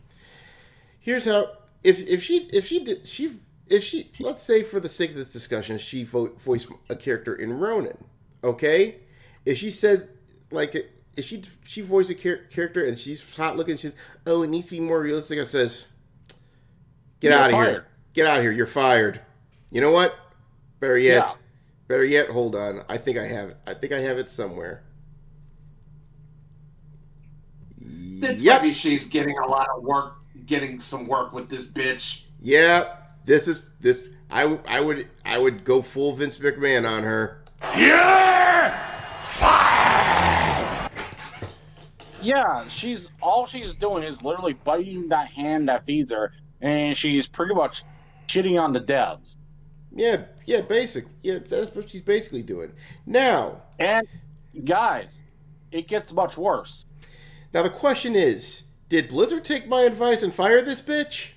Here's how if she let's say for the sake of this discussion, she voiced a character in Ronin, okay? If she said if she voiced a character and she's hot looking, she's it needs to be more realistic. I says, get out of here. Get out of here. You're fired. You know what? Better yet, hold on. I think I have it somewhere. Maybe she's getting a lot of work, getting some work with this bitch. Yeah, this. I would go full Vince McMahon on her. Yeah! Yeah, all she's doing is literally biting that hand that feeds her, and she's pretty much shitting on the devs. Yeah, basically. Yeah, that's what she's basically doing. Now, and guys, it gets much worse. Now the question is, did Blizzard take my advice and fire this bitch?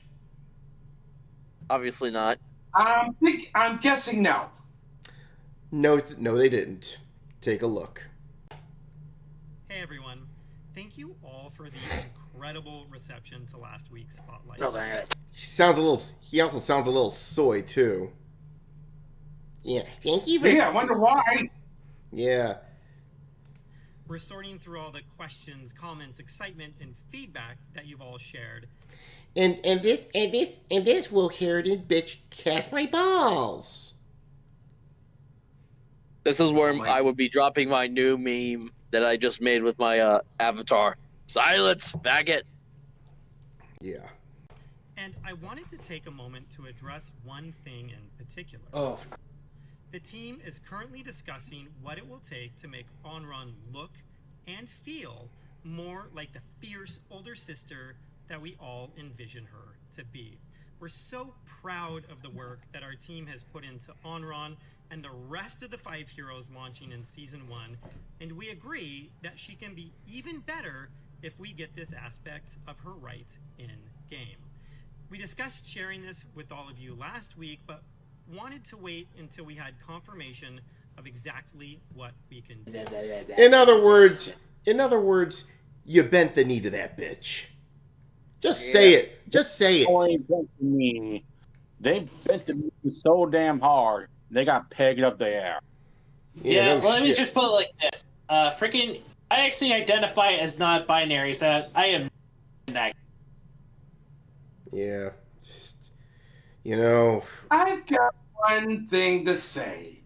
Obviously not. I'm guessing no. No, they didn't. Take a look. Hey everyone. thank you all for the incredible reception to last week's Spotlight. He also sounds a little soy, too. Yeah, thank you. Yeah, I wonder why. Yeah. We're sorting through all the questions, comments, excitement, and feedback that you've all shared. And this woke Harridan bitch cast my balls. This is where I would be dropping my new meme that I just made with my avatar. Silence, faggot. Yeah. And I wanted to take a moment to address one thing in particular. Oh. The team is currently discussing what it will take to make Onron look and feel more like the fierce older sister that we all envision her to be. We're so proud of the work that our team has put into Onron and the rest of the 5 heroes launching in Season 1, and we agree that she can be even better if we get this aspect of her right in game. We discussed sharing this with all of you last week, but wanted to wait until we had confirmation of exactly what we can do. In other words, you bent the knee to that bitch. Just say it. Just say it. They bent the knee so damn hard, they got pegged up the air. Yeah, well, let me just put it like this. I actually identify as not binary, so I am that. Yeah. I've got one thing to say.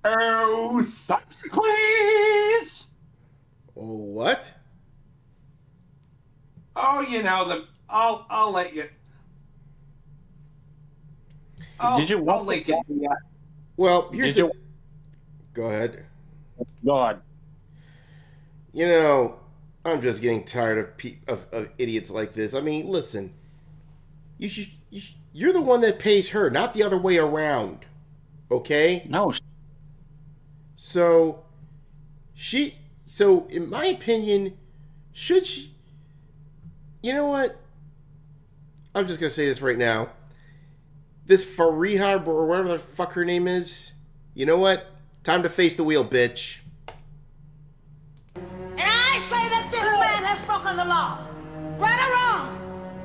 Oh, thumbs, please. Oh, what? Oh, I'll let you. Did you I'll link it. Yeah. Well, Go ahead. Go ahead. I'm just getting tired of idiots like this. I mean, listen. You're the one that pays her, not the other way around. Okay? No. So, in my opinion, should she... You know what? I'm just going to say this right now. This Fariha, or whatever the fuck her name is, you know what? Time to face the wheel, bitch. And I say that this man has broken the law. Right or wrong,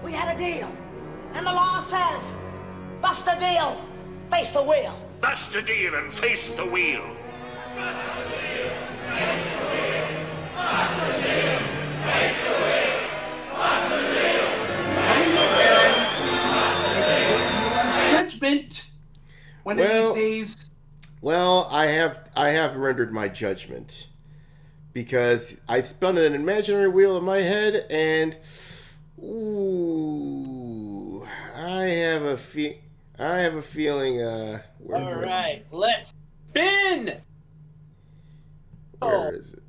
we had a deal. And the law says, bust the deal, face the wheel. Bust the deal and face the wheel. Bust the deal, face the wheel. Bust the deal, face the wheel. Bust the deal, face the wheel. Judgment. One of these days. Well, I have rendered my judgment. Because I spun an imaginary wheel in my head, and... Ooh... I have a feeling, All right, let's spin! Where is it?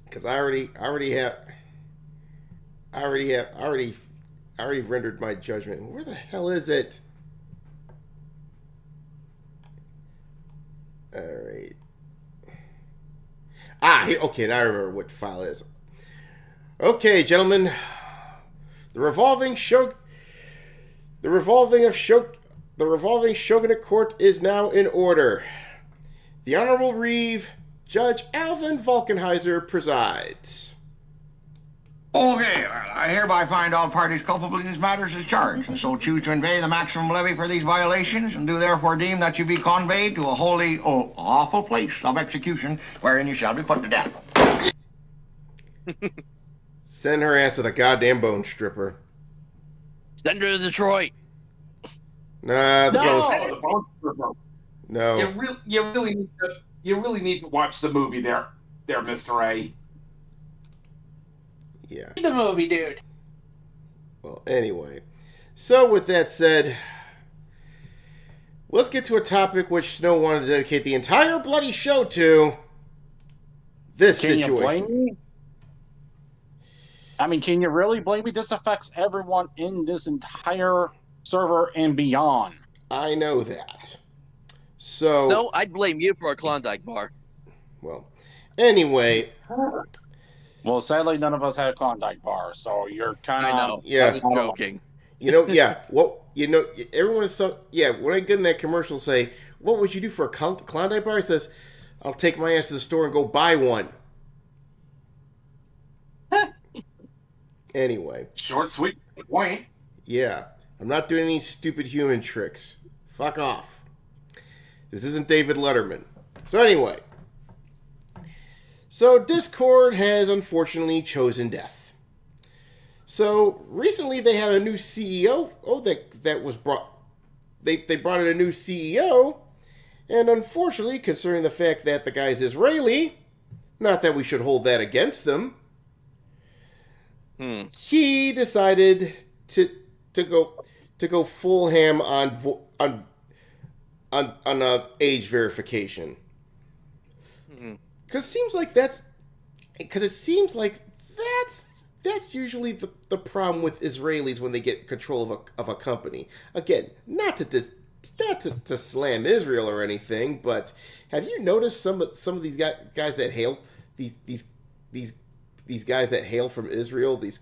Because I already rendered my judgment. Where the hell is it? All right. Okay, now I remember what file it is. Okay, gentlemen. The revolving shogunate court is now in order. The Honorable Reeve, Judge Alvin Vulcanheiser presides. Okay, I hereby find all parties culpable in these matters as charged, and so choose to convey the maximum levy for these violations, and do therefore deem that you be conveyed to a holy, awful place of execution, wherein you shall be put to death. Send her ass to the goddamn bone stripper. Send her to Detroit. Nah, the bone stripper. No. You really need to watch the movie there, Mr. A. Yeah. The movie, dude. Well, anyway. So, with that said, let's get to a topic which Snow wanted to dedicate the entire bloody show to. This situation. You blame me? I mean, can you really blame me? This affects everyone in this entire server and beyond. I know that. So... No, I'd blame you for a Klondike bar. Well, anyway... Well, sadly, none of us had a Klondike bar, so you're kind of... I know. Yeah. I was joking. Yeah. Well, everyone is so... Yeah, when I get in that commercial, say, what would you do for a Klondike bar? It says, I'll take my ass to the store and go buy one. Anyway. Short, sweet, point. Yeah. I'm not doing any stupid human tricks. Fuck off. This isn't David Letterman. So anyway. So Discord has unfortunately chosen death. So recently they had a new CEO. That was brought. They brought in a new CEO. And unfortunately, considering the fact that the guy's Israeli, not that we should hold that against them, he decided to go full ham on age verification. Because it seems like that's usually the problem with Israelis when they get control of a company. Again, not to slam Israel or anything, but have you noticed some of these guys that hail these guys that hail from Israel, these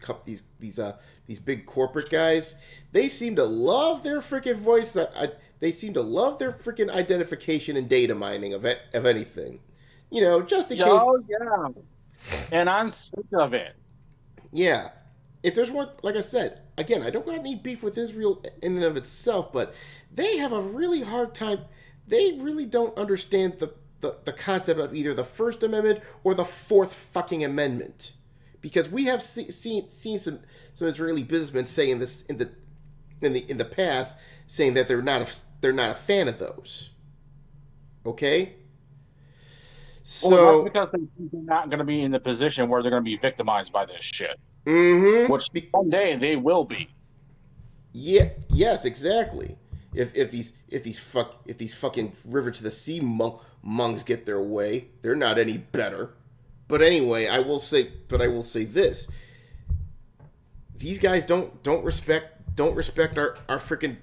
big corporate guys? They seem to love their freaking voice. They seem to love their freaking identification and data mining of anything. You know, just in case. Oh yeah, and I'm sick of it. Yeah, if there's one, like I said, again, I don't got any beef with Israel in and of itself, but they have a really hard time. They really don't understand the concept of either the First Amendment or the Fourth fucking Amendment, because we have seen some Israeli businessmen saying this in the past, saying that they're not a fan of those. Okay. So well, that's because they're not going to be in the position where they're going to be victimized by this shit. Mm-hmm. Which one day they will be. Yeah. Yes. Exactly. If these fucking River to the Sea monks get their way, they're not any better. But anyway, I will say this: these guys don't respect our freaking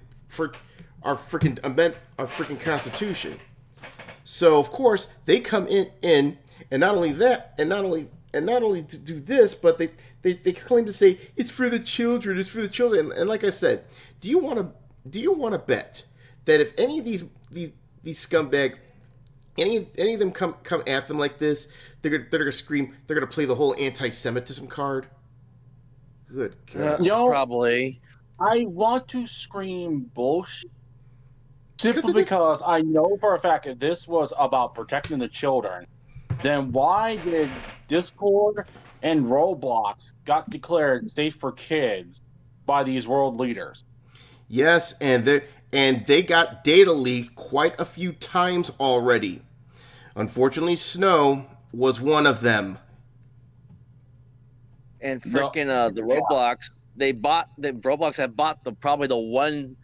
Constitution. So of course they come in and not only to do this, but they claim to say it's for the children. It's for the children. And like I said, do you want to bet that if any of these scumbag, any of them come at them like this, they're gonna scream, they're gonna play the whole anti-Semitism card? Good God. Probably. I want to scream bullshit. Simply because I know for a fact if this was about protecting the children, then why did Discord and Roblox got declared safe for kids by these world leaders? Yes, and they got data leaked quite a few times already. Unfortunately, Snow was one of them. And freaking the Roblox, Roblox had bought probably the one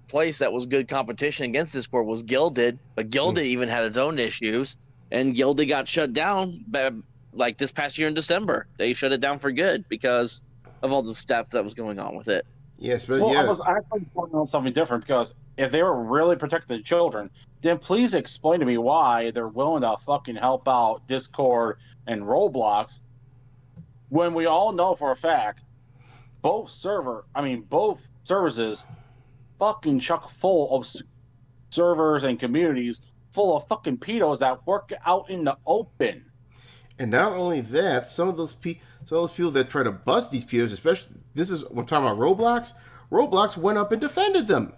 place that was good competition against Discord was Gilded, but Gilded even had its own issues, and Gilded got shut down like this past year in December. They shut it down for good because of all the stuff that was going on with it. Yes, but I was actually pointing out something different, because if they were really protecting the children, then please explain to me why they're willing to fucking help out Discord and Roblox when we all know for a fact both services fucking chock full of servers and communities full of fucking pedos that work out in the open. And not only that, some of those people that try to bust these pedos, especially we're talking about Roblox. Roblox went up and defended them,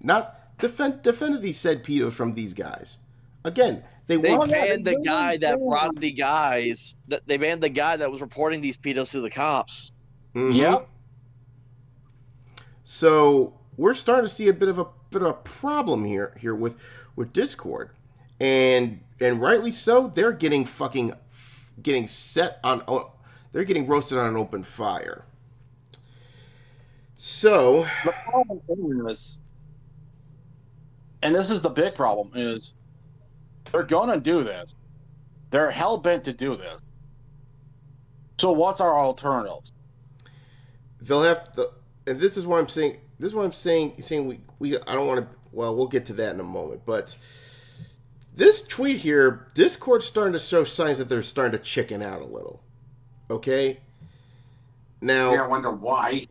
not defended these said pedos from these guys. Again, they banned the guy that brought the guys. They banned the guy that was reporting these pedos to the cops. Mm-hmm. Yep. So we're starting to see a bit of a problem here with Discord, and rightly so. They're getting roasted on an open fire. So the problem is, and this is the big problem, is they're gonna do this. They're hell bent to do this. So what's our alternatives? They'll have to, and this is what I'm saying. This is what I'm saying. We I don't want to. Well, we'll get to that in a moment. But this tweet here, Discord's starting to show signs that they're starting to chicken out a little. Okay. Now, I wonder why.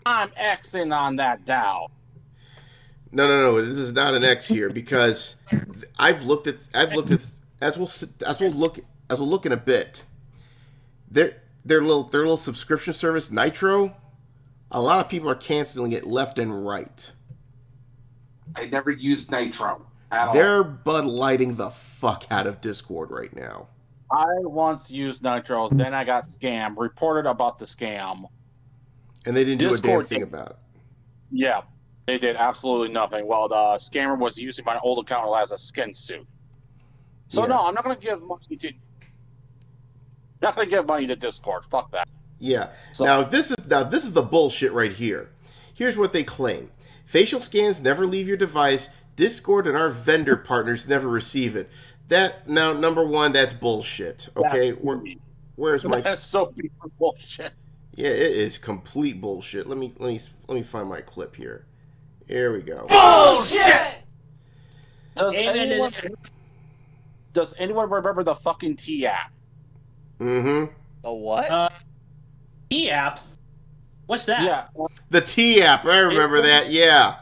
I'm Xing on that Dow. No. This is not an X here, because I've looked at as we'll look in a bit. their little subscription service, Nitro, a lot of people are canceling it left and right. I never used Nitro at all. They're Bud Lighting the fuck out of Discord right now. I once used Nitros, then I got scammed, reported about the scam. And they didn't Discord do a damn thing about it. Yeah, they did absolutely nothing. While the scammer was using my old account as a skin suit. So no, I'm not going to give money to. Not going to give money to Discord. Fuck that. Yeah. So, now this is the bullshit right here. Here's what they claim: facial scans never leave your device. Discord and our vendor partners never receive it. That now, number one, that's bullshit. Okay, where's my? That's so bullshit. Yeah, it is complete bullshit. Let me find my clip here. Here we go. Bullshit. Does anyone remember the fucking T app? Mm-hmm. The what? T app. What's that? Yeah. The T app. I remember that. Yeah.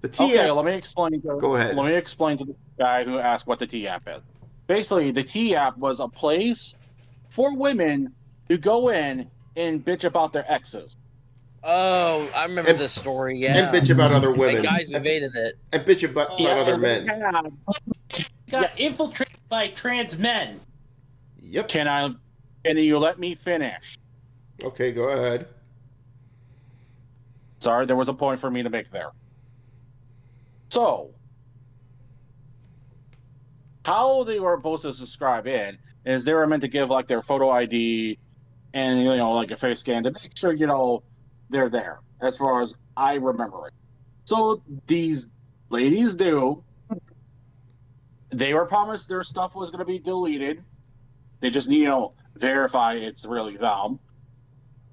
The T app. Let me explain. Go ahead. Let me explain to the guy who asked what the T app is. Basically, the T app was a place for women to go in and bitch about their exes. Oh, I remember this story. Yeah. And bitch about other women. The guys invaded it. And bitch about other men. Got infiltrated by trans men. Yep. Can you let me finish? Okay, go ahead. Sorry, there was a point for me to make there. So, how they were supposed to subscribe in is they were meant to give like their photo ID and like a face scan to make sure they're there. As far as I remember it, so these ladies do. They were promised their stuff was going to be deleted. They just need verify it's really them,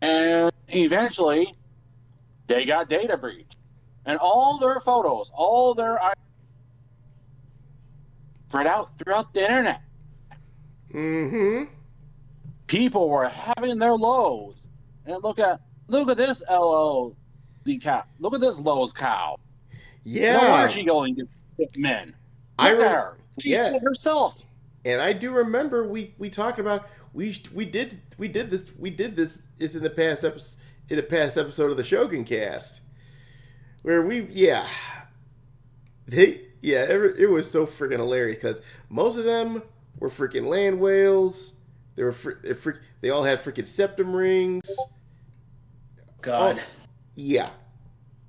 and eventually they got data breach, and all their photos, all their spread out throughout the internet. Mm-hmm. People were having their lows, and look at this LLC cow. Look at this Lowe's cow. Yeah. No wonder she going to get men. Look at her. She said herself. And I do remember we talked about we did this in the past episode of the Shoguncast where it was so freaking hilarious because most of them were freaking land whales. They all had freaking septum rings. God. Yeah.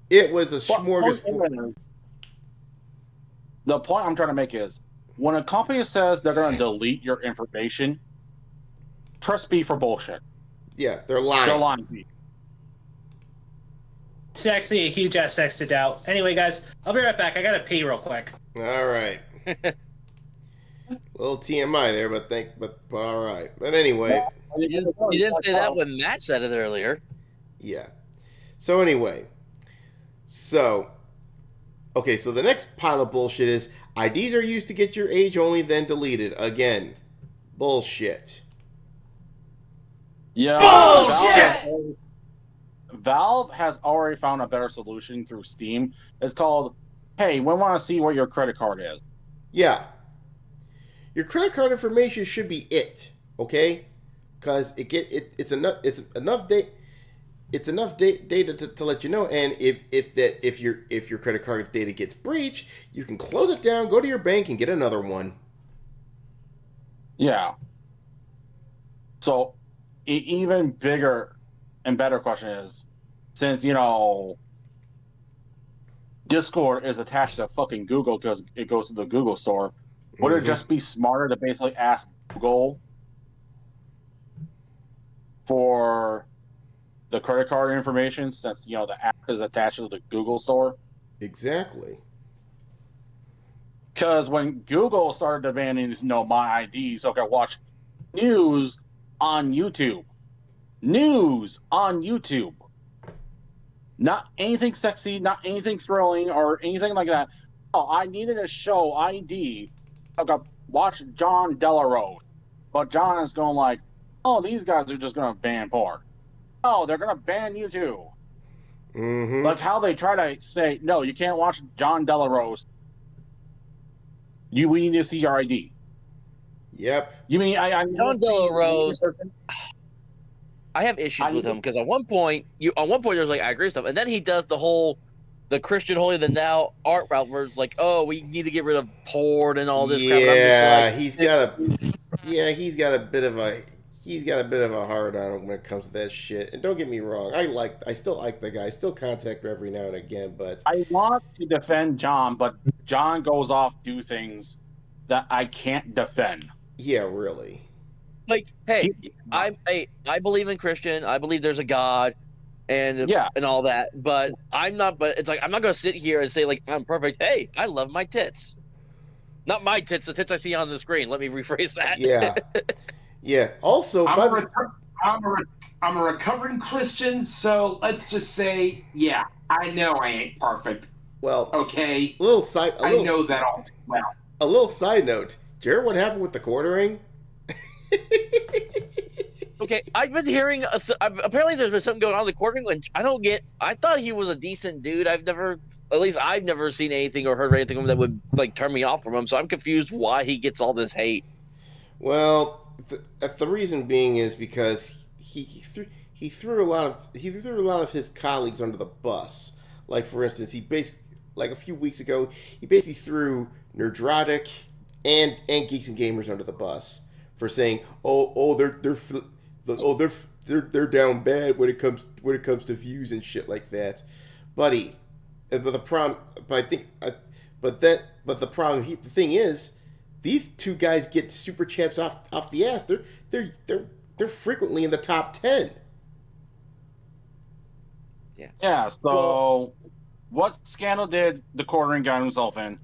It was a smorgasbord. The point I'm trying to make is when a company says they're going to delete your information, press B for bullshit. Yeah, they're lying. They're lying. It's actually a huge ass sex to doubt. Anyway, guys, I'll be right back. I gotta pee real quick. All right. Little TMI there, but all right. But anyway, you didn't say that when Matt said it earlier. Yeah. So anyway, okay, so the next pile of bullshit is IDs are used to get your age only, then deleted. Again, bullshit. Yeah. Bullshit! Valve has already found a better solution through Steam. It's called, hey, we want to see what your credit card is. Yeah. Your credit card information should be it, okay? Because it's enough data. It's enough data to let you know, and if your credit card data gets breached, you can close it down, go to your bank, and get another one. Yeah. So, even bigger and better question is, since Discord is attached to fucking Google because it goes to the Google store, would it just be smarter to basically ask Google for the credit card information since the app is attached to the Google store? Exactly. Because when Google started demanding my ID so I could watch news on YouTube, not anything sexy, not anything thrilling or anything like that. Oh, I needed to show ID. I could watch John Delarose, but John is going like, oh, these guys are just going to ban porn. Oh, they're going to ban you too. Mm-hmm. Like how they try to say, no, you can't watch John Delarose. We need to see your ID. Yep. You mean I John Della Rose? I have issues with him because at one point there's like I agree with stuff, and then he does the Christian holier than thou art route where it's like, oh, we need to get rid of porn and all this crap. And I'm just like, he's got a bit of a hard on when it comes to that shit. And don't get me wrong, I still like the guy. I still contact him every now and again, but I want to defend John, but John goes off do things that I can't defend. Yeah, really. Like, hey, I believe in Christian. I believe there's a God, and all that. But I'm not. But it's like I'm not going to sit here and say like I'm perfect. Hey, I love my tits. Not my tits. The tits I see on the screen. Let me rephrase that. Yeah. Yeah. Also, I'm a recovering Christian, so let's just say, yeah, I know I ain't perfect. Well, okay. I know that all too well. A little side note. Did you hear what happened with the quartering? Okay, I've been hearing. Apparently, there's been something going on with the quartering. Which I don't get. I thought he was a decent dude. I've never seen anything or heard anything that would like turn me off from him. So I'm confused why he gets all this hate. Well, the reason being is because he threw a lot of his colleagues under the bus. Like for instance, a few weeks ago, he basically threw Nerdrotic and Geeks and Gamers under the bus for saying, they're down bad when it comes to views and shit like that, buddy. But the problem, the thing is, these two guys get super chats off the ass. They're frequently in the top 10. Yeah. So, what scandal did the quartering got himself in?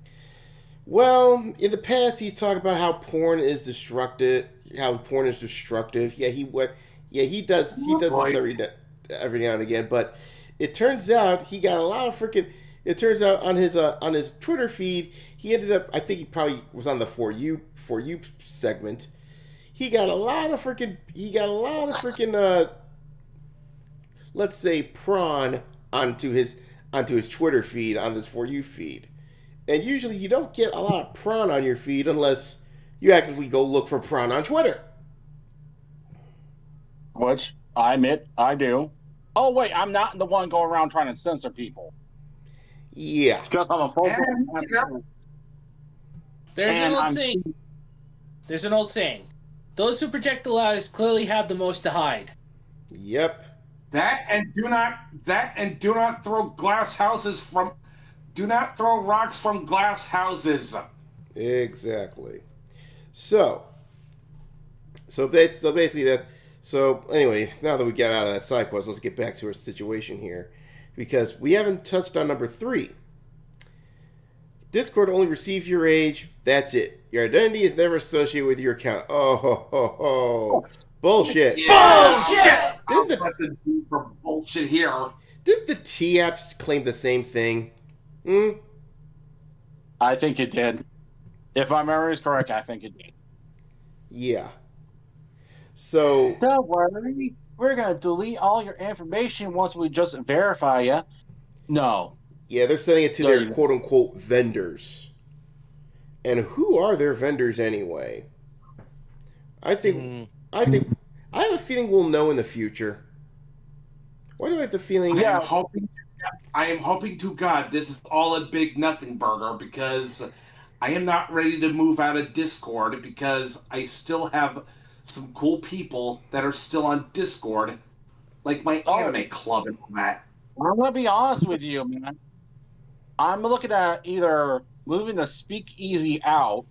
Well, in the past, he's talked about how porn is destructive. Yeah, he does this every now and again. But it turns out he got a lot of freaking. It turns out on his Twitter feed, he ended up. I think he probably was on the For You segment. He got a lot of freaking. Let's say prawn onto his Twitter feed on this For You feed. And usually you don't get a lot of prawn on your feed unless you actively go look for prawn on Twitter. Which, I admit, I do. Oh, wait, I'm not the one going around trying to censor people. Yeah. Because I'm a phobia. There's an old saying. Those who project the loudest clearly have the most to hide. Yep. Do not throw rocks from glass houses. Exactly. So basically that. So anyway, now that we get out of that side quest, let's get back to our situation here, because we haven't touched on number 3. Discord only receives your age. That's it. Your identity is never associated with your account. Oh ho ho ho! Bullshit. Yeah. Bullshit. For bullshit here. Did the T apps claim the same thing? I think it did. If my memory is correct, I think it did. Yeah. So don't worry, we're gonna delete all your information once we just verify you. No. Yeah, they're sending it to their quote unquote vendors. And who are their vendors anyway? I have a feeling we'll know in the future. Why do I have the feeling? I am hoping to God this is all a big nothing burger, because I am not ready to move out of Discord, because I still have some cool people that are still on Discord, like my anime club and all that. I'm gonna be honest with you, man. I'm looking at either moving the speakeasy out,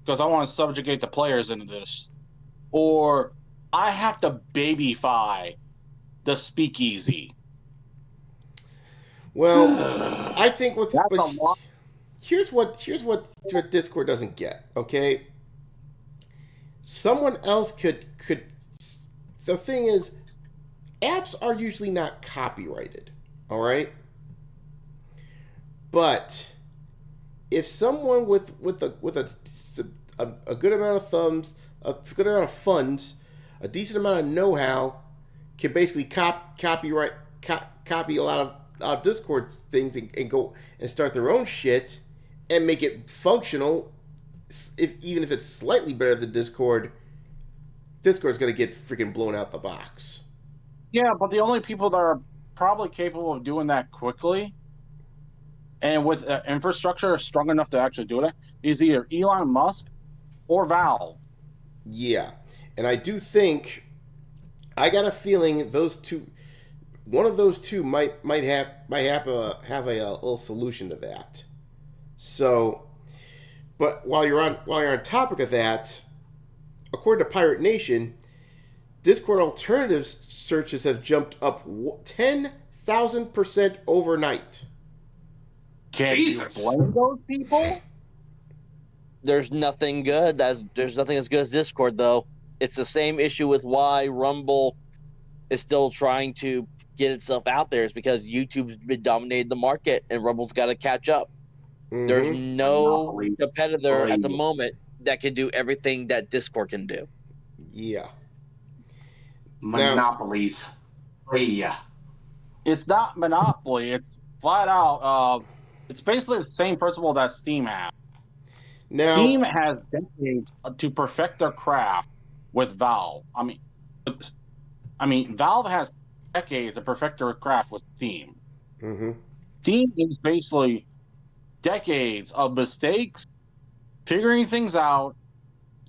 because I want to subjugate the players into this, or I have to babyfy the speakeasy. Well, I think here's what Discord doesn't get. Okay, someone else could. The thing is, apps are usually not copyrighted. All right, but if someone with a good amount of thumbs, a good amount of funds, a decent amount of know-how, can basically copy a lot of Discord things and go and start their own shit and make it functional even if it's slightly better than Discord, Discord's going to get freaking blown out the box. Yeah, but the only people that are probably capable of doing that quickly and with infrastructure strong enough to actually do that is either Elon Musk or Valve. Yeah, and I do think, I got a feeling those two, one of those two might have a little solution to that. So, but while you're on topic of that, according to Pirate Nation, Discord alternatives searches have jumped up 10,000% overnight. Can you blame those people? There's nothing good. There's nothing as good as Discord, though. It's the same issue with why Rumble is still trying to get itself out there. Is because YouTube's been dominating the market, and Rumble's got to catch up. Mm-hmm. There's no competitor at the moment that can do everything that Discord can do. Yeah. Monopolies. Yeah. It's not monopoly. It's flat out. It's basically the same principle that Steam has. Now, Steam has decades to perfect their craft with Valve. I mean, Valve has decades to perfect their craft with Steam. Mm-hmm. Steam is basically decades of mistakes, figuring things out,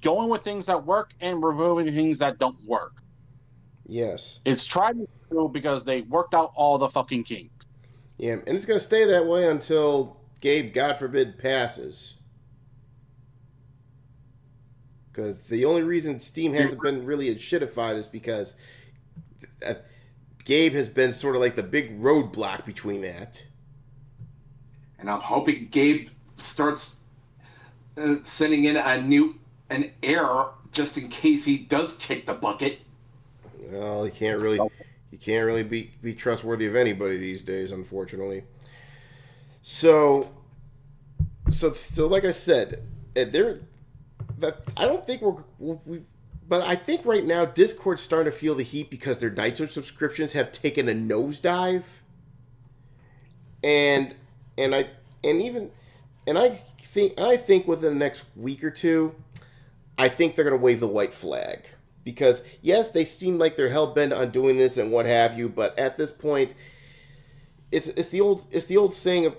going with things that work, and removing things that don't work. Yes. It's tried and true because they worked out all the fucking kinks. Yeah, and it's going to stay that way until Gabe, God forbid, passes. Because the only reason Steam hasn't been really shitified is because Gabe has been sort of like the big roadblock between that. And I'm hoping Gabe starts sending in an error just in case he does kick the bucket. Well, he can't really be trustworthy of anybody these days, unfortunately. So like I said, I don't think but I think right now Discord's starting to feel the heat because their Nitro subscriptions have taken a nosedive, and I think within the next week or two, I think they're going to wave the white flag. Because yes, they seem like they're hell bent on doing this and what have you, but at this point, it's the old saying of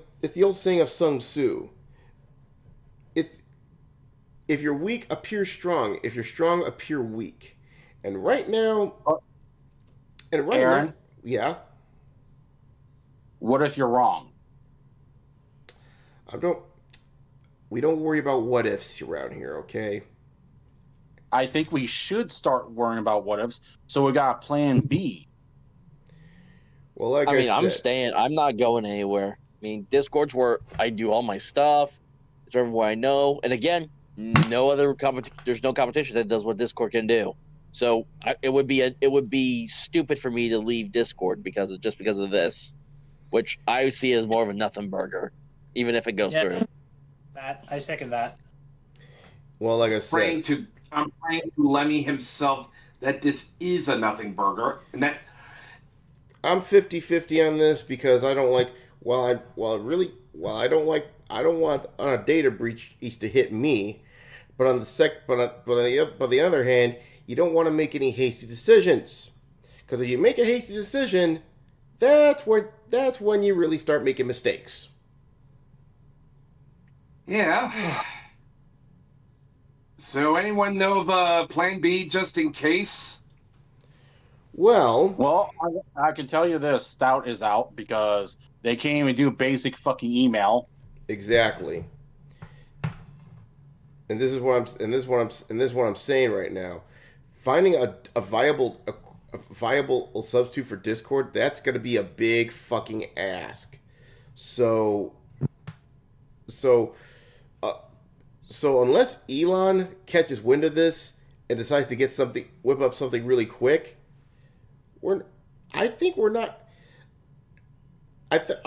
Sun Tzu. If you're weak, appear strong. If you're strong, appear weak. And right now, Aaron, yeah. What if you're wrong? We don't worry about what ifs around here, okay? I think we should start worrying about what ifs. So we got plan B. Well, like I said, I'm staying. I'm not going anywhere. I mean, Discord's where I do all my stuff. It's everywhere I know. And again, there's no competition that does what Discord can do. So it would be stupid for me to leave Discord because of this, which I see as more of a nothing burger, even if it goes through. I second that. Well, like I said, I'm praying to Lemmy himself that this is a nothing burger, and that I'm 50-50 on this because I don't like. I don't want on a data breach each to hit me, but on the other hand, you don't want to make any hasty decisions, because if you make a hasty decision, that's when you really start making mistakes. Yeah. So anyone know of Plan B just in case? Well, I can tell you this: Stout is out because they can't even do basic fucking email. Exactly. And this is what I'm saying right now. Finding a viable substitute for Discord, that's going to be a big fucking ask. So unless Elon catches wind of this and decides to whip up something really quick, our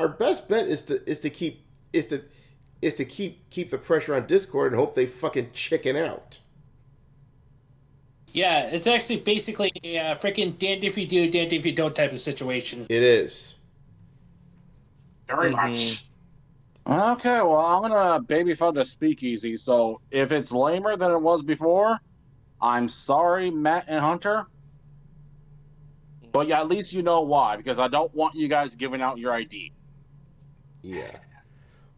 best bet is to keep the pressure on Discord and hope they fucking chicken out. Yeah, it's actually basically a freaking damned if you do, damned if you don't type of situation. It is. Very much. Okay, well, I'm gonna baby fuck the speakeasy. So if it's lamer than it was before, I'm sorry, Matt and Hunter. But yeah, at least you know why, because I don't want you guys giving out your ID. Yeah.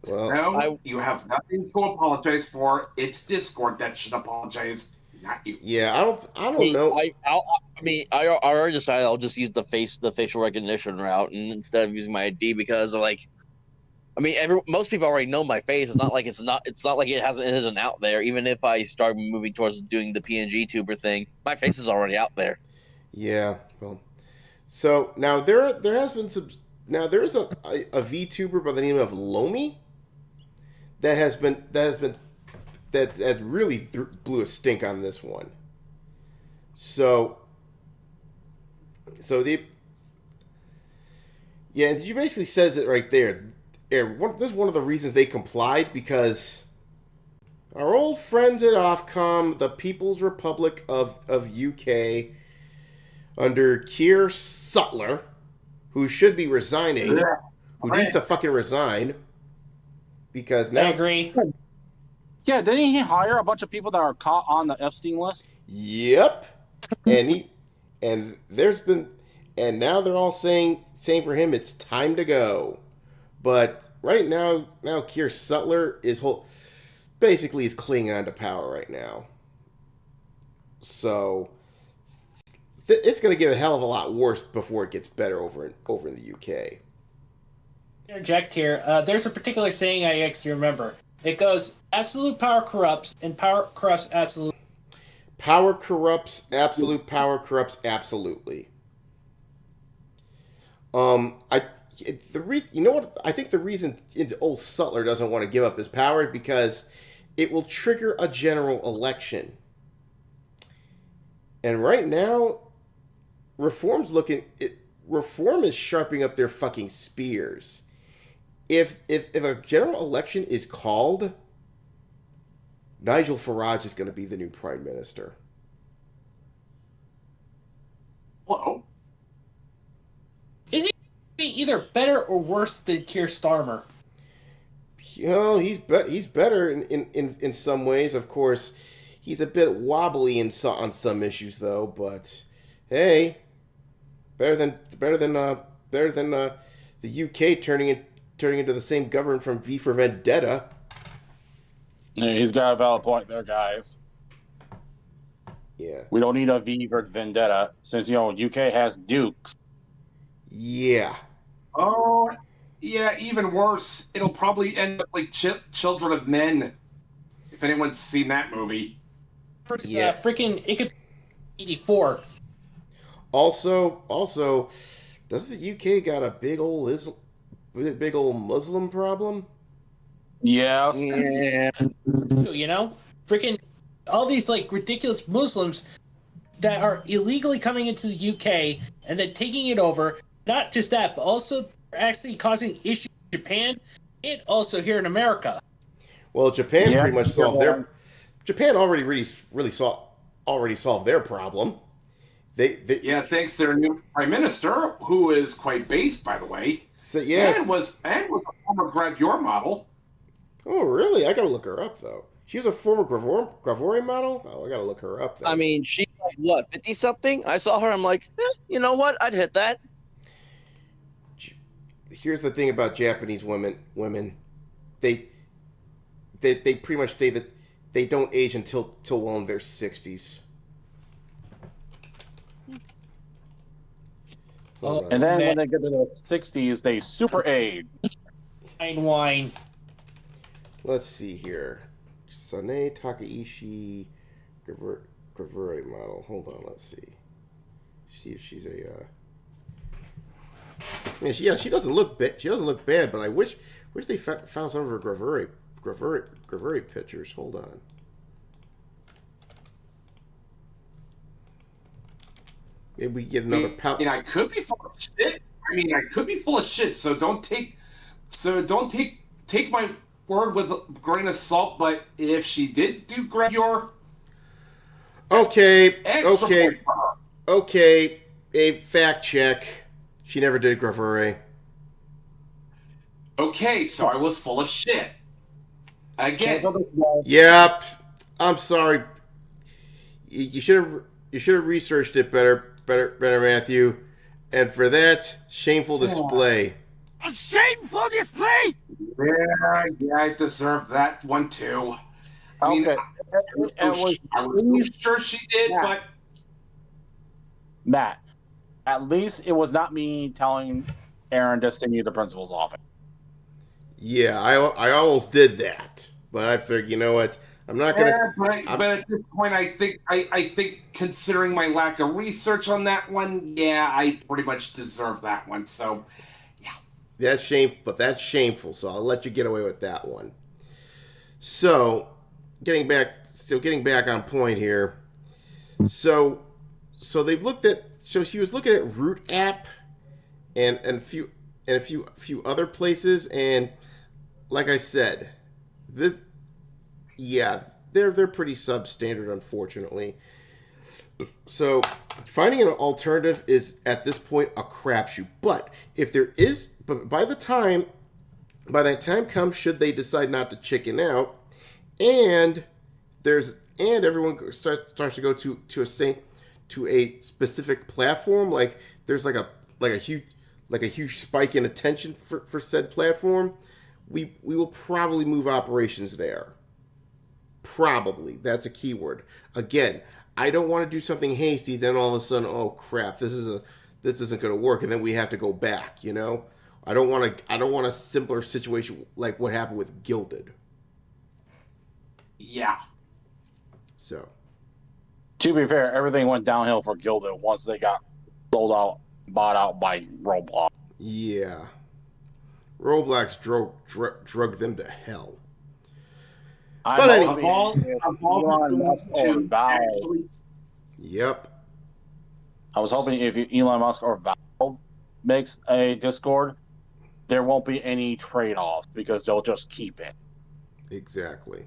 Well, no, you have nothing to apologize for. It's Discord that should apologize, not you. Yeah, I don't know. I already decided I'll just use the facial recognition route and instead of using my ID because most people already know my face. It's not like it's not like it isn't out there. Even if I start moving towards doing the PNG tuber thing, my face is already out there. Yeah, well, so now there has been some. Now there's a VTuber by the name of Lomi that really blew a stink on this one. So she basically says it right there. This is one of the reasons they complied, because our old friends at Ofcom, the People's Republic of UK, under Keir Sutler, who should be resigning, who needs to fucking resign, because now... I agree. Yeah, didn't he hire a bunch of people that are caught on the Epstein list? Yep. And now they're all saying for him it's time to go. But right now Keir Sutler is basically clinging on to power right now. So it's going to get a hell of a lot worse before it gets better over in the UK. Interject here. There's a particular saying I actually remember. It goes, absolute power corrupts, and power corrupts absolute. Power corrupts, absolute power corrupts absolutely. I think the reason old Sutler doesn't want to give up his power is because it will trigger a general election. And right now, Reform is sharpening up their fucking spears. If a general election is called, Nigel Farage is going to be the new prime minister. Hello. Is he either better or worse than Keir Starmer? You know, he's better in some ways. Of course, he's a bit wobbly on some issues, though. But hey, better than the UK turning into the same government from V for Vendetta. Yeah, he's got a valid point there, guys. Yeah. We don't need a V for Vendetta since, UK has dukes. Yeah. Oh, yeah, even worse. It'll probably end up like Children of Men, if anyone's seen that movie. Yeah. Freaking 84. Also, does the UK got a big old Muslim problem? Yeah. Freaking all these ridiculous Muslims that are illegally coming into the UK and then taking it over. Not just that, but also actually causing issues in Japan and also here in America. Well, Japan pretty much solved their. Japan already really solved their problem. They thanks to their new prime minister, who is quite based, by the way. So, yes, and was a former gravure model. Oh, really? I gotta look her up though. She was a former gravure model. Oh, I gotta look her up. Then. I mean, she's like what, 50-something? I saw her. I'm like, you know what? I'd hit that. Here's the thing about Japanese women. They pretty much say that they don't age until well in their 60s. And then when they get to the 60s, they super age. Wine. Let's see here. Sane Takaishi gravure model. Hold on, let's see. See if she's a she doesn't look bad. She doesn't look bad, but I wish they found some of her gravure pictures. Hold on. Maybe we get another pound. I could be full of shit. So don't take my word with a grain of salt. But if she did do gravure, okay, points for her. A fact check. She never did gravure. Okay, so I was full of shit. Again. Yep. I'm sorry. You should have researched it better, Matthew. And for that, shameful display. A shameful display? Yeah, I deserve that one too. I mean, I was sure she did, but Matt, at least it was not me telling Aaron to send you the principal's office. Yeah, I almost did that, but I figured, you know what? I'm not gonna. But at this point, I think considering my lack of research on that one, yeah, I pretty much deserve that one. So, yeah. That's shameful. So I'll let you get away with that one. So, getting back on point here. So they've looked at. So she was looking at Root app, and a few other places, and like I said, they're pretty substandard, unfortunately. So finding an alternative is at this point a crapshoot. But by that time comes, should they decide not to chicken out, and everyone starts to go to a specific platform, like there's like a huge spike in attention for said platform, we will probably move operations there. Probably. That's a keyword. Again, I don't want to do something hasty, then all of a sudden, oh crap, this isn't going to work, and then we have to go back, you know? I don't want a simpler situation like what happened with Gilded. Yeah. So, to be fair, everything went downhill for Gilded once they got bought out by Roblox. Yeah. Roblox drug them to hell. But anyway, Elon Musk or Valve. Yep. I was hoping if Elon Musk or Valve makes a Discord, there won't be any trade-offs because they'll just keep it. Exactly.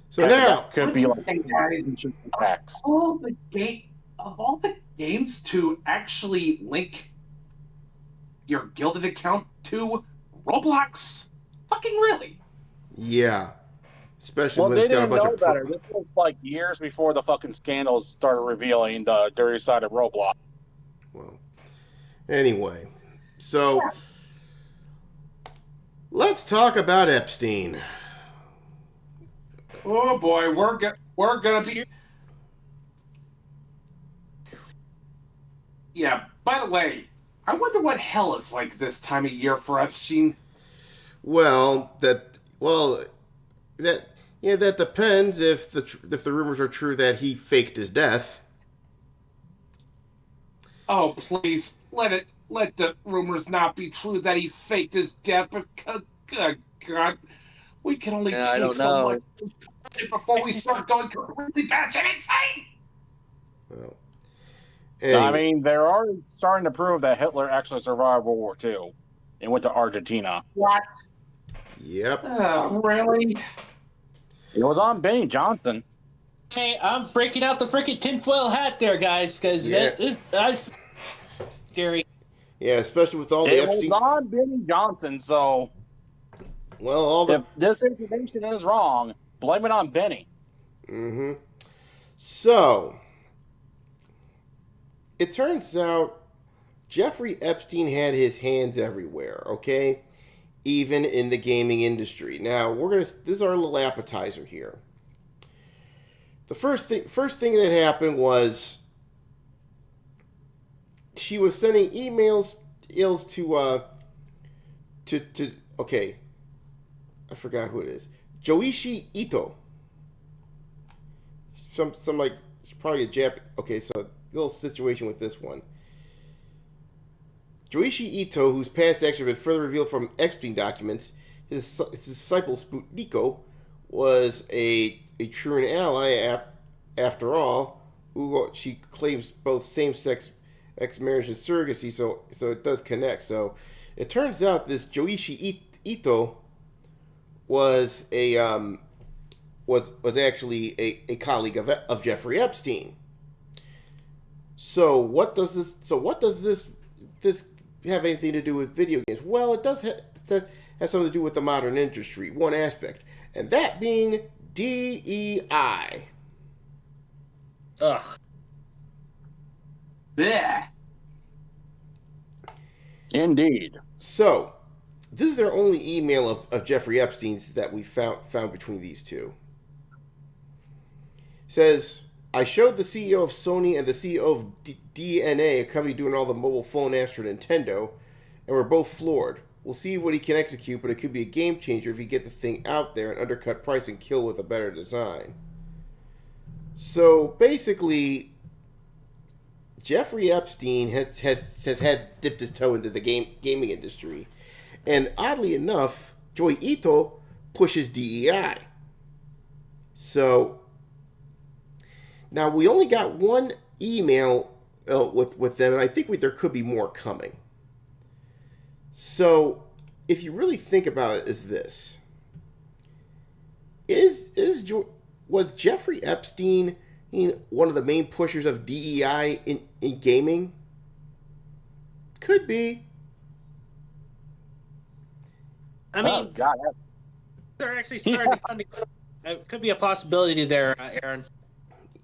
So now could be like of all the games to actually link your Gilded account to Roblox, fucking really? Yeah. Especially when it's got a bunch of better. This was like years before the fucking scandals started revealing the dirty side of Roblox. Well, anyway, so let's talk about Epstein. Oh boy, we're gonna be. Yeah. By the way, I wonder what hell is like this time of year for Epstein. That depends if the rumors are true that he faked his death. Oh please, let the rumors not be true that he faked his death. Because, good God, we can only take so much before we start going completely batshit insane. Well, I mean, they're already starting to prove that Hitler actually survived World War II and went to Argentina. What? Yep. Really? It was on Benny Johnson. Hey, I'm breaking out the freaking tinfoil hat there, guys, because that's scary. Yeah, especially with all the Epstein. It was on Benny Johnson, so. Well, if this information is wrong, blame it on Benny. Mm-hmm. So, it turns out Jeffrey Epstein had his hands everywhere, okay? Even in the gaming industry. Now, this is our little appetizer here. The first thing that happened was she was sending emails to okay, I forgot who it is. Joichi Ito. Some like probably a Jap. Okay, so little situation with this one. Joichi Ito, whose past actions have been further revealed from Epstein documents, his disciple Sputniko was a truant ally after all. Who she claims both same-sex marriage and surrogacy, so it does connect. So it turns out this Joichi Ito was was actually a colleague of Jeffrey Epstein. So what does this have anything to do with video games? Well, it does has something to do with the modern industry, one aspect, and that being DEI. Ugh. Yeah. Indeed. So, this is their only email of Jeffrey Epstein's that we found between these two. It says, I showed the CEO of Sony and the CEO of DNA, a company doing all the mobile phone apps for Nintendo, and we're both floored. We'll see what he can execute, but it could be a game changer if he get the thing out there and undercut price and kill with a better design. So basically, Jeffrey Epstein has dipped his toe into the gaming industry, and oddly enough, Joi Ito pushes DEI. So now we only got one email with them, and I think there could be more coming. So, if you really think about it, is this: was Jeffrey Epstein one of the main pushers of DEI in gaming? Could be. I mean, they're actually starting to it could be a possibility there, Aaron.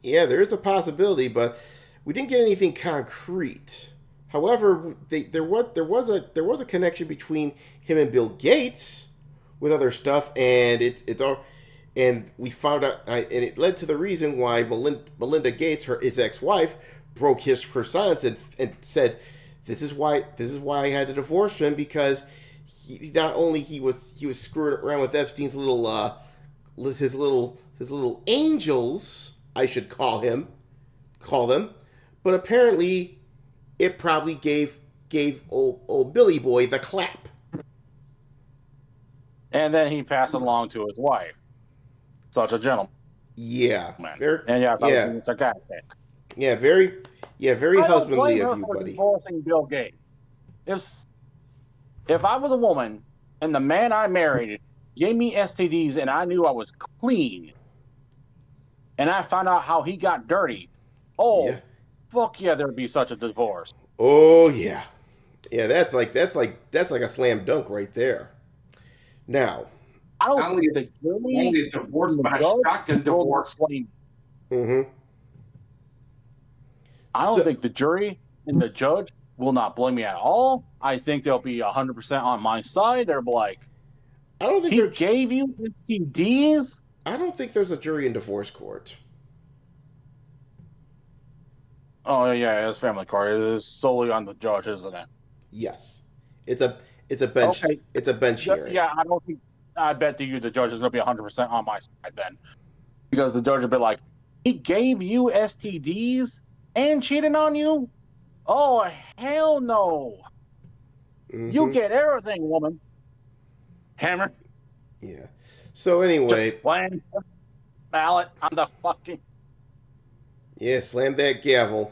Yeah, there is a possibility, but we didn't get anything concrete. However, there was a connection between him and Bill Gates with other stuff, and and we found out, and it led to the reason why Melinda Gates, his ex-wife, broke her silence and said, "This is why I had to divorce him, because he was screwing around with Epstein's his little angels, I should call them, but apparently." It probably gave old Billy Boy the clap. And then he passed it along to his wife. Such a gentleman. Yeah. Sarcastic. Yeah, very husbandly of you, buddy. Divorcing Bill Gates. If I was a woman and the man I married gave me STDs and I knew I was clean, and I found out how he got dirty, fuck yeah, there'd be such a divorce. Oh yeah, that's like a slam dunk right there. Now, I don't think the jury divorce, but a shotgun divorce. Mm-hmm. I don't think the jury and the judge will not blame me at all. I think they'll be 100% on my side. They're like, I don't think he gave you STDs. I don't think there's a jury in divorce court. Oh yeah, it's family court. It is solely on the judge, isn't it? Yes, it's a bench. Okay. It's a bench hearing. Yeah, I bet the judge is going to be 100% on my side then, because the judge will be like, he gave you STDs and cheated on you. Oh hell no! Mm-hmm. You get everything, woman. Hammer. Yeah. So anyway, just slam the ballot on the fucking. Yeah, slam that gavel.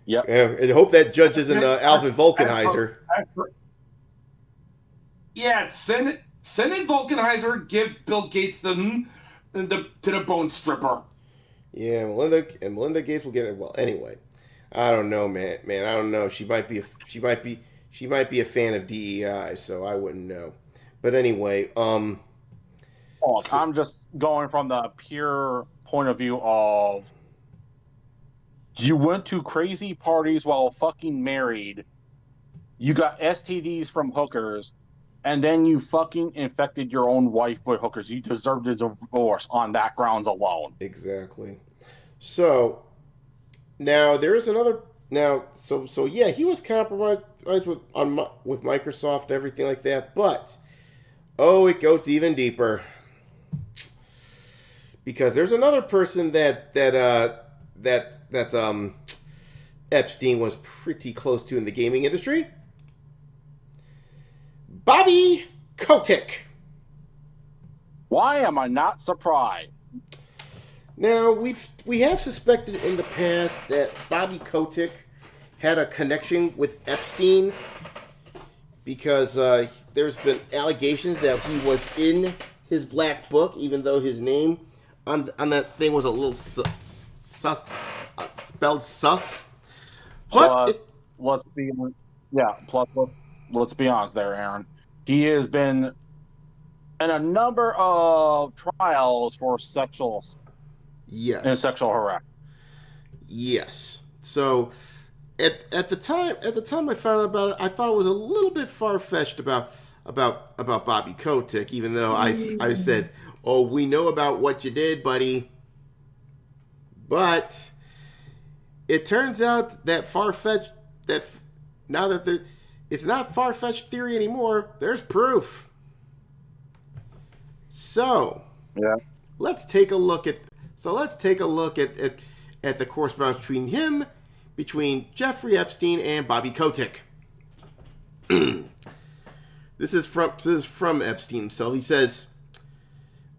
Yep. And hope that judge isn't Alvin Vulcanhizer. Yeah, send in Vulcanhizer. Give Bill Gates to the bone stripper. Yeah, Melinda Gates will get it. Well, anyway, I don't know, man. I don't know. She might be a fan of DEI, so I wouldn't know. But anyway, I'm just going from the pure point of view of. You went to crazy parties while fucking married. You got STDs from hookers, and then you fucking infected your own wife with hookers. You deserved a divorce on that grounds alone. Exactly. So now there is another. Now, so yeah, he was compromised with Microsoft and everything like that. But it goes even deeper, because there's another person that Epstein was pretty close to in the gaming industry. Bobby Kotick. Why am I not surprised? Now, we have suspected in the past that Bobby Kotick had a connection with Epstein, because there's been allegations that he was in his black book, even though his name on that thing was a little spelled sus. Plus, let's be honest there, Aaron. He has been in a number of trials for sexual and sexual harassment. Yes. So at the time I found out about it, I thought it was a little bit far fetched about Bobby Kotick, even though I said, "Oh, we know about what you did, buddy." But it turns out that now that it's not far-fetched theory anymore. There's proof. So let's take a look at the correspondence between Jeffrey Epstein and Bobby Kotick. This is from Epstein himself. He says,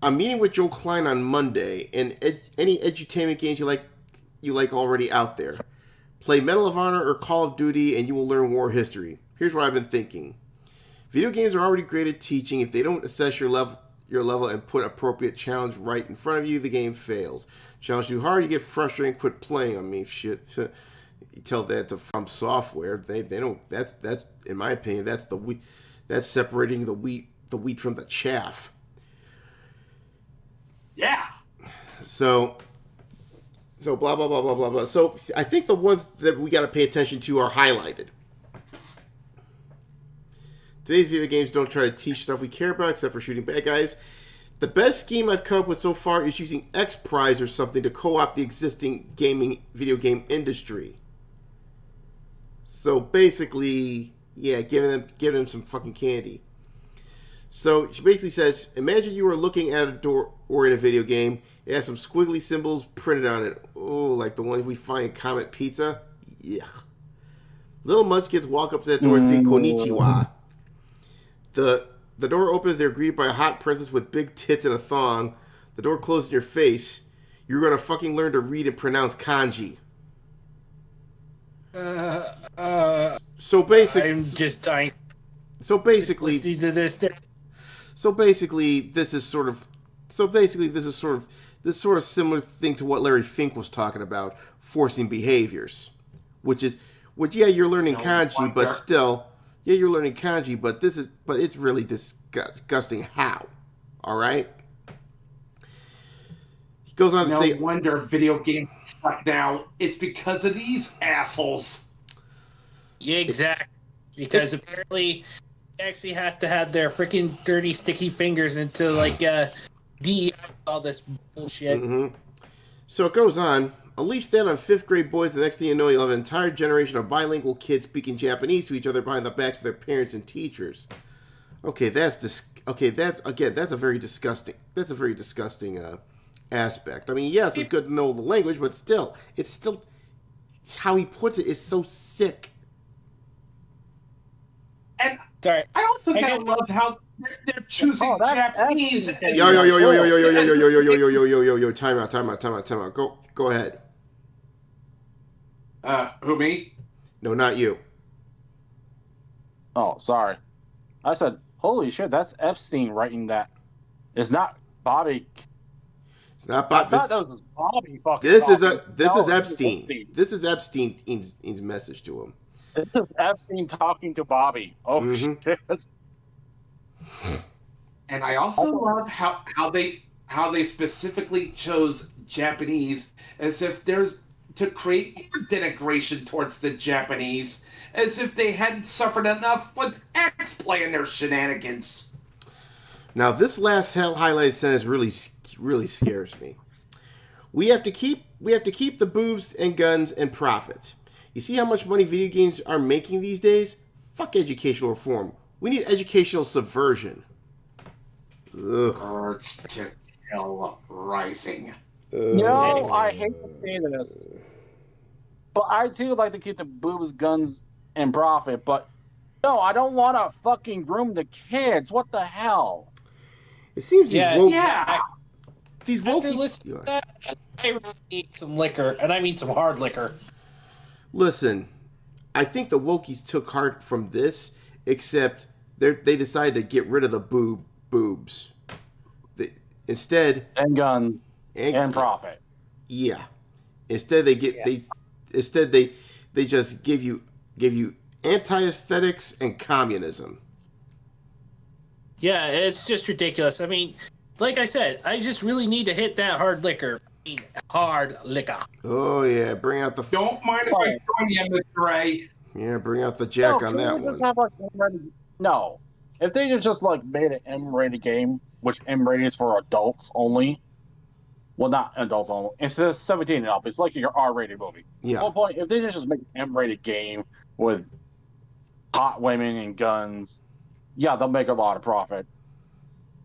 "I'm meeting with Joe Klein on Monday, and any edutainment games you like already out there. Play Medal of Honor or Call of Duty, and you will learn war history. Here's what I've been thinking. Video games are already great at teaching. If they don't assess your level and put appropriate challenge right in front of you, the game fails. Challenge too hard, you get frustrated and quit playing. I mean, shit. You tell that to From Software. They don't. That's in my opinion. That's separating the wheat from the chaff. Yeah. So blah blah blah blah blah blah. So I think the ones that we got to pay attention to are highlighted. Today's video games don't try to teach stuff we care about, except for shooting bad guys. The best scheme I've come up with so far is using X Prize or something to co-opt the existing video game industry. So basically, yeah, giving them some fucking candy. So she basically says, imagine you were looking at a door or in a video game. It has some squiggly symbols printed on it. Oh, like the ones we find in Comet Pizza. Yeah. Little munchkins walk up to that door and say konnichiwa. The door opens. They're greeted by a hot princess with big tits and a thong. The door closes in your face. You're gonna fucking learn to read and pronounce kanji. So basically, I'm just dying. So basically, listening to this. This is sort of similar thing to what Larry Fink was talking about, forcing behaviors, which you're learning kanji, but still. Yeah, you're learning kanji, but it's really disgusting. How? All right. He goes on to say, "No wonder video games suck now. It's because of these assholes." Yeah, exactly. Because apparently, they actually have to have their freaking dirty, sticky fingers into DEI all this bullshit. Mm-hmm. So it goes on. Unleash that on 5th grade boys. The next thing you know, you'll have an entire generation of bilingual kids speaking Japanese to each other behind the backs of their parents and teachers. Okay, that's a very disgusting aspect. I mean, yes, it's good to know the language, but still, how he puts it is so sick. And I also kind of loved how they're choosing Japanese. Yo, time out. Go ahead. Who, me? No, not you. Oh, sorry. I said, holy shit, that's Epstein writing that. It's not Bobby. It's not Bobby. I thought that was Bobby fucking This is talking. Epstein. This is Epstein's message to him. This is Epstein talking to Bobby. Oh, shit. And I also love how they specifically chose Japanese, as if there's to create more denigration towards the Japanese, as if they hadn't suffered enough with X playing their shenanigans. Now, this last highlighted sentence really scares me. We have to keep the boobs and guns and profits. You see how much money video games are making these days? Fuck educational reform. We need educational subversion. Ugh. Birds to hell rising. No, I hate to say this, but I too like to keep the boobs, guns, and profit. But no, I don't want to fucking groom the kids. What the hell? It seems these woke. I really need some liquor, and I mean some hard liquor. Listen, I think the wokies took heart from this, except they decided to get rid of the boobs. Instead, and guns and profit. Yeah. Instead they just give you anti-aesthetics and communism. Yeah, it's just ridiculous. I mean, like I said, I just really need to hit that hard liquor. I mean, hard liquor. Oh yeah, bring out the. Don't mind if I join you, Mr. A. Yeah, bring out the jack on that Just one. have like M-rated... No, if they had just like made an M-rated game, which M-rated is for adults only. Well, not adults only. It says 17 and up. It's like your R-rated movie. Yeah. Whole point, if they just make an M-rated game with hot women and guns, yeah, they'll make a lot of profit.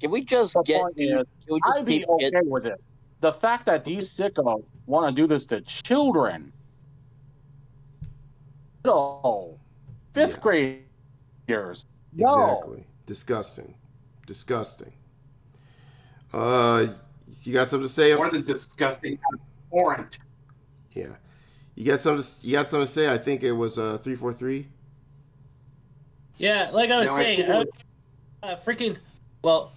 Can we just get these? Can we just I'd be okay with it. The fact that these sickos want to do this to children, fifth graders. No. Exactly. Disgusting. You got something to say? More than disgusting, abhorrent. Yeah. You got something to say? I think it was 343. Yeah, like I was saying, well,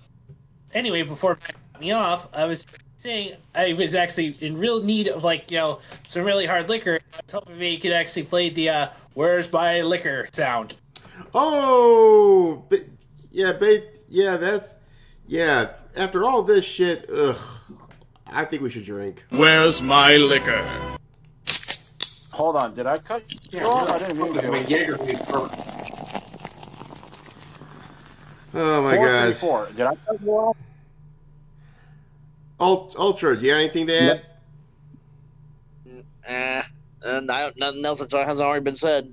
anyway, before it cut me off, I was saying I was actually in real need of, like, you know, some really hard liquor. I was hoping maybe you could actually play the "Where's my liquor" sound. Oh, yeah. After all this shit, I think we should drink. Where's my liquor? Hold on, did I cut you off? I didn't mean to. Oh my god. 434. Did I cut you off? Ultra, do you got anything to add? Nothing else has already been said.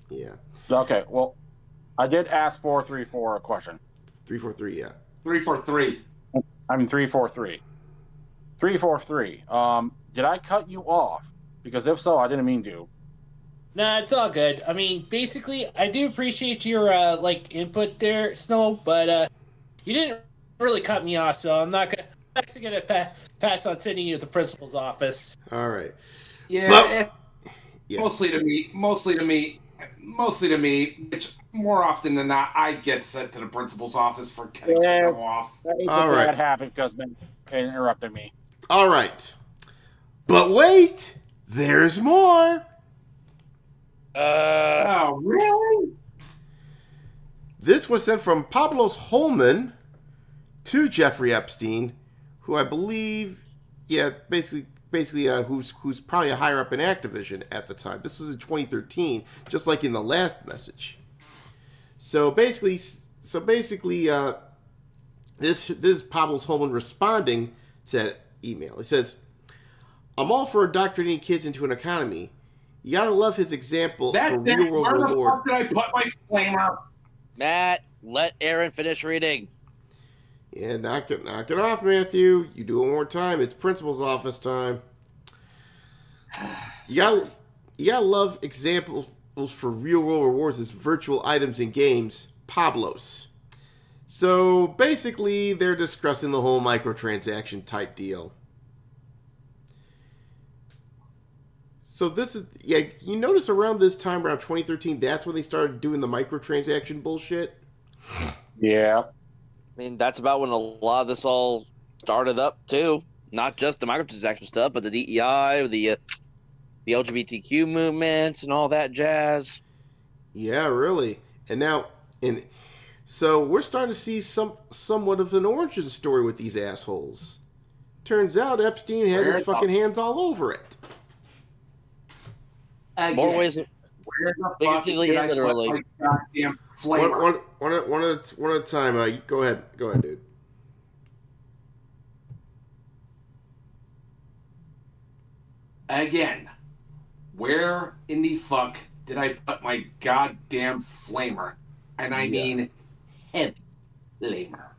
Yeah. Okay, well, I did ask 434 a question. 343, yeah. 343. I mean 343. 343. Did I cut you off? Because if so, I didn't mean to. Nah, it's all good. I mean, basically, I do appreciate your input there, Snow, but you didn't really cut me off, so I'm actually gonna pass on sending you to the principal's office. All right. Yeah. Mostly to me, which more often than not, I get sent to the principal's office for cutting stuff off. All right. That happened because Ben interrupted me. All right. But wait, there's more. Oh, really? This was sent from Pablos Holman to Jeffrey Epstein, who I believe, basically, who's probably a higher up in Activision at the time. This was in 2013, just like in the last message. So basically, this is Pablos Holman responding to that email. He says, "I'm all for indoctrinating kids into an economy. You gotta love his example for real world reward." Where the fuck did I put my flamer? Matt, let Aaron finish reading. Yeah, knock it off, Matthew. You do it one more time. It's principal's office time. You gotta love examples for real world rewards as virtual items in games. Pablos. So basically, they're discussing the whole microtransaction type deal. So this is, you notice around this time, around 2013, that's when they started doing the microtransaction bullshit? Yeah. I mean, that's about when a lot of this all started up, too. Not just the microtransaction stuff, but the DEI, the LGBTQ movements, and all that jazz. Yeah, really. So we're starting to see somewhat of an origin story with these assholes. Turns out Epstein had his fucking hands all over it. More ways. Where the fuck did I put my goddamn flavor? One at a time. Go ahead, dude. Again, where in the fuck did I put my goddamn flamer? And I mean heavy flamer.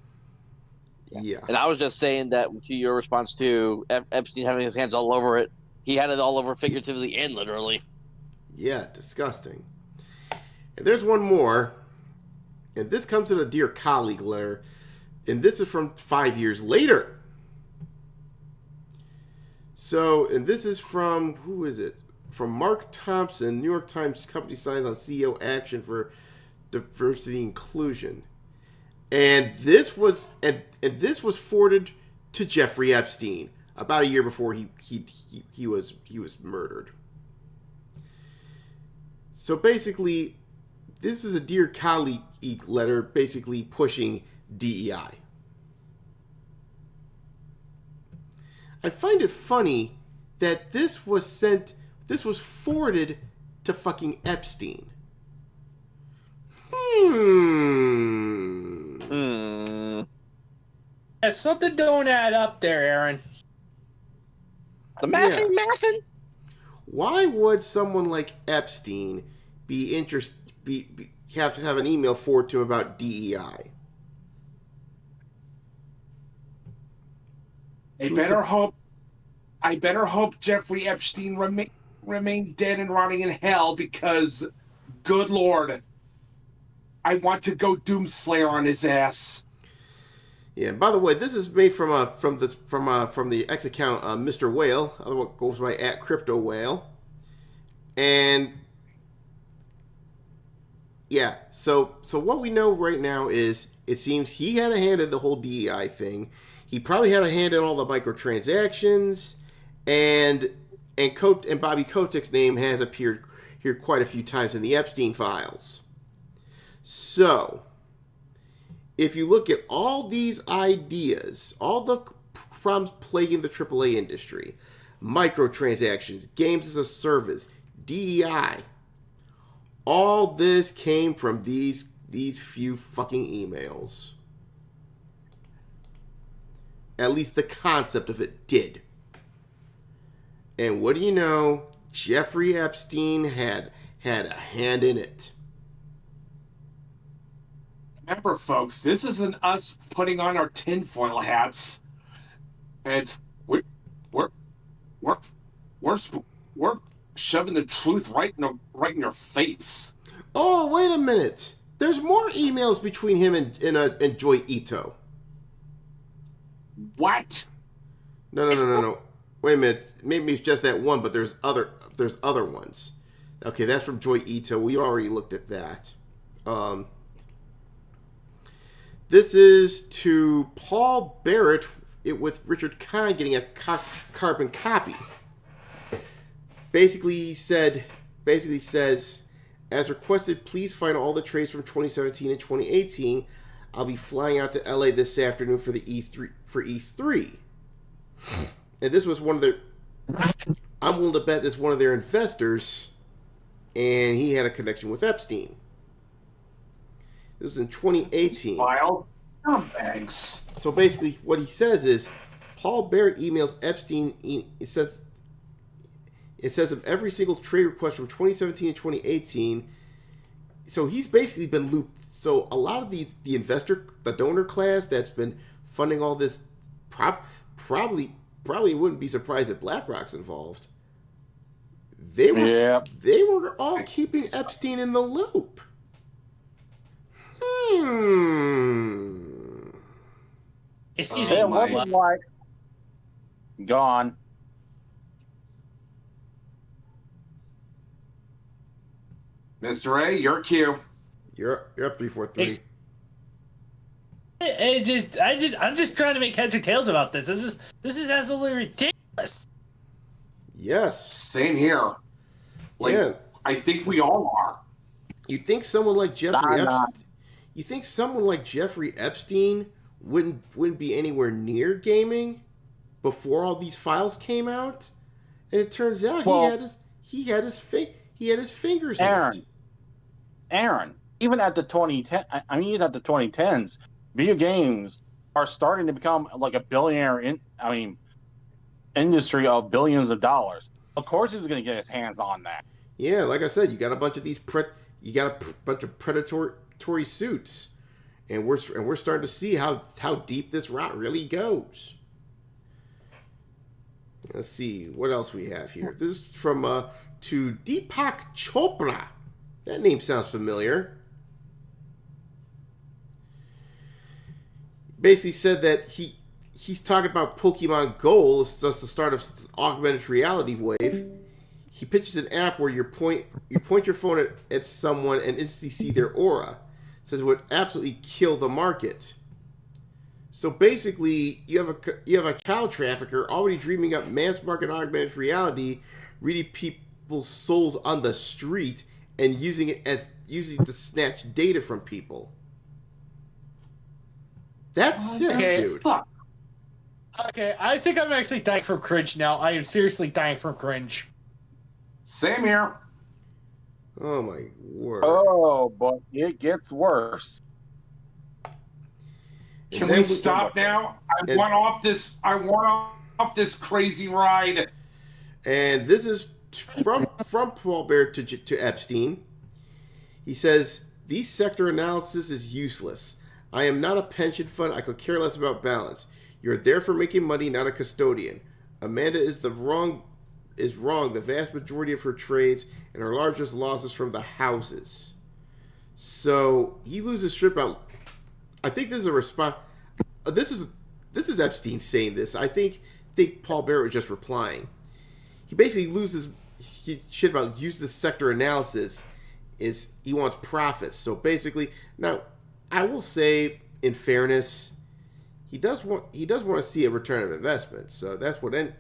Yeah. And I was just saying that to your response to Epstein having his hands all over it. He had it all over figuratively and literally. Yeah, disgusting. And there's one more. And this comes in a Dear Colleague letter. And this is from 5 years later. So, and this is from, who is it? From Mark Thompson, New York Times company signs on CEO action for diversity and inclusion. And this was forwarded to Jeffrey Epstein about a year before he was murdered. So basically, this is a Dear Colleague letter basically pushing DEI. I find it funny that this was forwarded to fucking Epstein. There's something don't add up there, Aaron. The mathin'. Why would someone like Epstein have to have an email forwarded to him about DEI? I better hope Jeffrey Epstein remain dead and rotting in hell, because, good Lord, I want to go Doomslayer on his ass. Yeah. By the way, this is made from the X account Mr. Whale, otherwise goes by @CryptoWhale, and yeah. So what we know right now is it seems he had a hand in the whole DEI thing. He probably had a hand in all the microtransactions, and Bobby Kotick's name has appeared here quite a few times in the Epstein files. So, if you look at all these ideas, all the problems plaguing the AAA industry, microtransactions, games as a service, DEI, all this came from these few fucking emails. At least the concept of it did. And what do you know? Jeffrey Epstein had a hand in it. Remember, folks, this isn't us putting on our tinfoil hats. It's we're shoving the truth right in your face. Oh, wait a minute. There's more emails between him and Joy Ito. What? No. Wait a minute. Maybe it's just that one, but there's other ones. Okay, that's from Joy Ito. We already looked at that. This is to Paul Barrett with Richard Kahn getting a carbon copy. Basically says, as requested, please find all the trades from 2017 and 2018. I'll be flying out to LA this afternoon for E3. And this was one of their, I'm willing to bet this one of their investors, and he had a connection with Epstein. This was in 2018. File? Oh, thanks. So basically, what he says is, Paul Barrett emails Epstein. It says of every single trade request from 2017 and 2018. So he's basically been looped. So a lot of the donor class that's been funding all this, probably wouldn't be surprised if BlackRock's involved. They were all keeping Epstein in the loop. Excuse me. It wasn't like gone. Mr. A, your cue. You're up 343. I'm just trying to make heads or tails about this. This is absolutely ridiculous. Yes. Same here. Yeah. I think we all are. You think someone like Jeffrey Epstein? You think someone like Jeffrey Epstein wouldn't be anywhere near gaming before all these files came out? And it turns out he had his fingers in it. Aaron, even at the 2010s, video games are starting to become like a billionaire industry of billions of dollars. Of course, he's going to get his hands on that. Yeah, like I said, you got a bunch of these predatory suits, and we're starting to see how deep this rot really goes. Let's see what else we have here. This is from to Deepak Chopra. That name sounds familiar. Basically said that he's talking about Pokemon Go. It's just the start of augmented reality wave. He pitches an app where you point your phone at someone and instantly see their aura. Says it would absolutely kill the market. So basically, you have a child trafficker already dreaming up mass market augmented reality, reading people's souls on the street and using it to snatch data from people. That's sick, dude. Okay, I think I'm actually dying from cringe now. I am seriously dying from cringe. Same here. Oh my word. Oh, but it gets worse. Can we stop now? I want off this crazy ride. And this is from Paul Bear to Epstein. He says, "These sector analysis is useless. I am not a pension fund. I could care less about balance. You're there for making money, not a custodian. Amanda is wrong. The vast majority of her trades and her largest losses from the houses." So he loses strip out. I think this is a response. This is Epstein saying this. I think Paul Bear was just replying. He basically loses shit about useless sector analysis. Is he wants profits. So basically, now I will say, in fairness, he does want to see a return of investment. So that's what any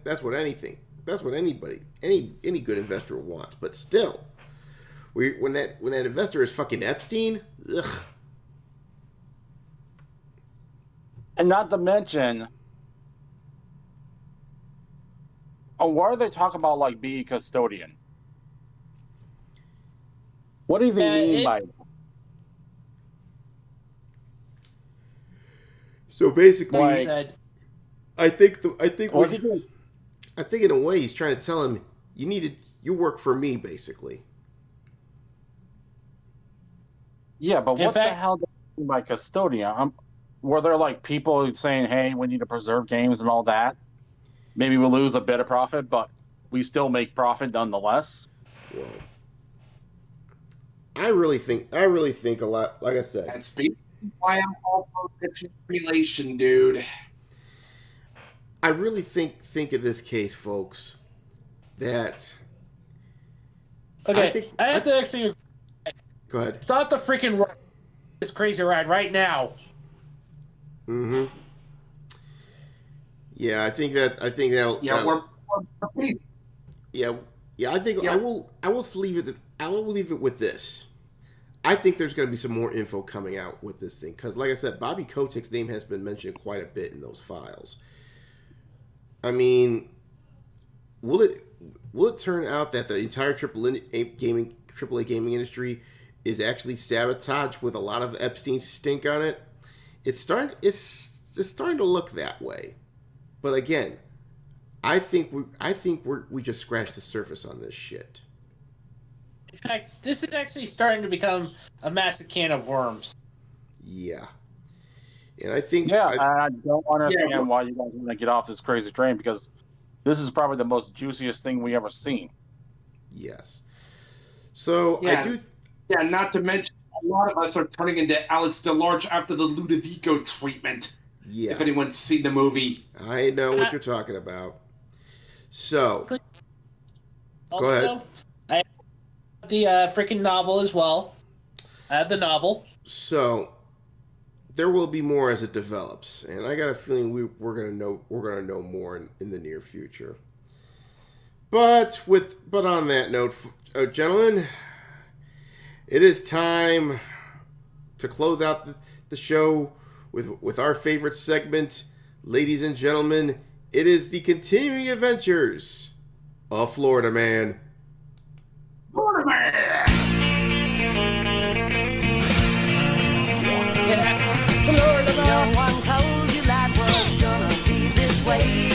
good investor wants. But still, when that investor is fucking Epstein, ugh. And not to mention, why are they talking about like being a custodian? What does he mean by it? So basically, Like, I think in a way he's trying to tell him you work for me, basically. Yeah, but what the hell do you mean by custodian? Were there like people saying, "Hey, we need to preserve games and all that"? Maybe we'll lose a bit of profit, but we still make profit nonetheless. Well, I really think a lot. Like I said, that's why I'm all for capitulation, dude. I really think in this case, folks, that Okay, I have to actually go ahead. Stop the freaking this crazy ride right now. Mm-hmm. Yeah, I think that'll. Yeah, I think I will leave it with this. I think there's going to be some more info coming out with this thing because, like I said, Bobby Kotick's name has been mentioned quite a bit in those files. I mean, will it turn out that the entire AAA gaming industry is actually sabotaged with a lot of Epstein stink on it? It's starting to look that way. But again, I think we just scratched the surface on this shit. In fact, this is actually starting to become a massive can of worms. Yeah. And I think... Yeah, I don't understand why you guys want to get off this crazy train, because this is probably the most juiciest thing we ever seen. Yes. So, yeah, I do... Yeah, not to mention, a lot of us are turning into Alex DeLarge after the Ludovico treatment. Yeah. If anyone's seen the movie. I know what you're talking about. So... Also, go ahead. I have the freaking novel as well. I have the novel. So... there will be more as it develops, and I got a feeling we're gonna know more in the near future. But on that note, gentlemen, it is time to close out the show with our favorite segment, ladies and gentlemen. It is the continuing adventures of Florida Man. Florida Man. No one told you life was gonna be this way.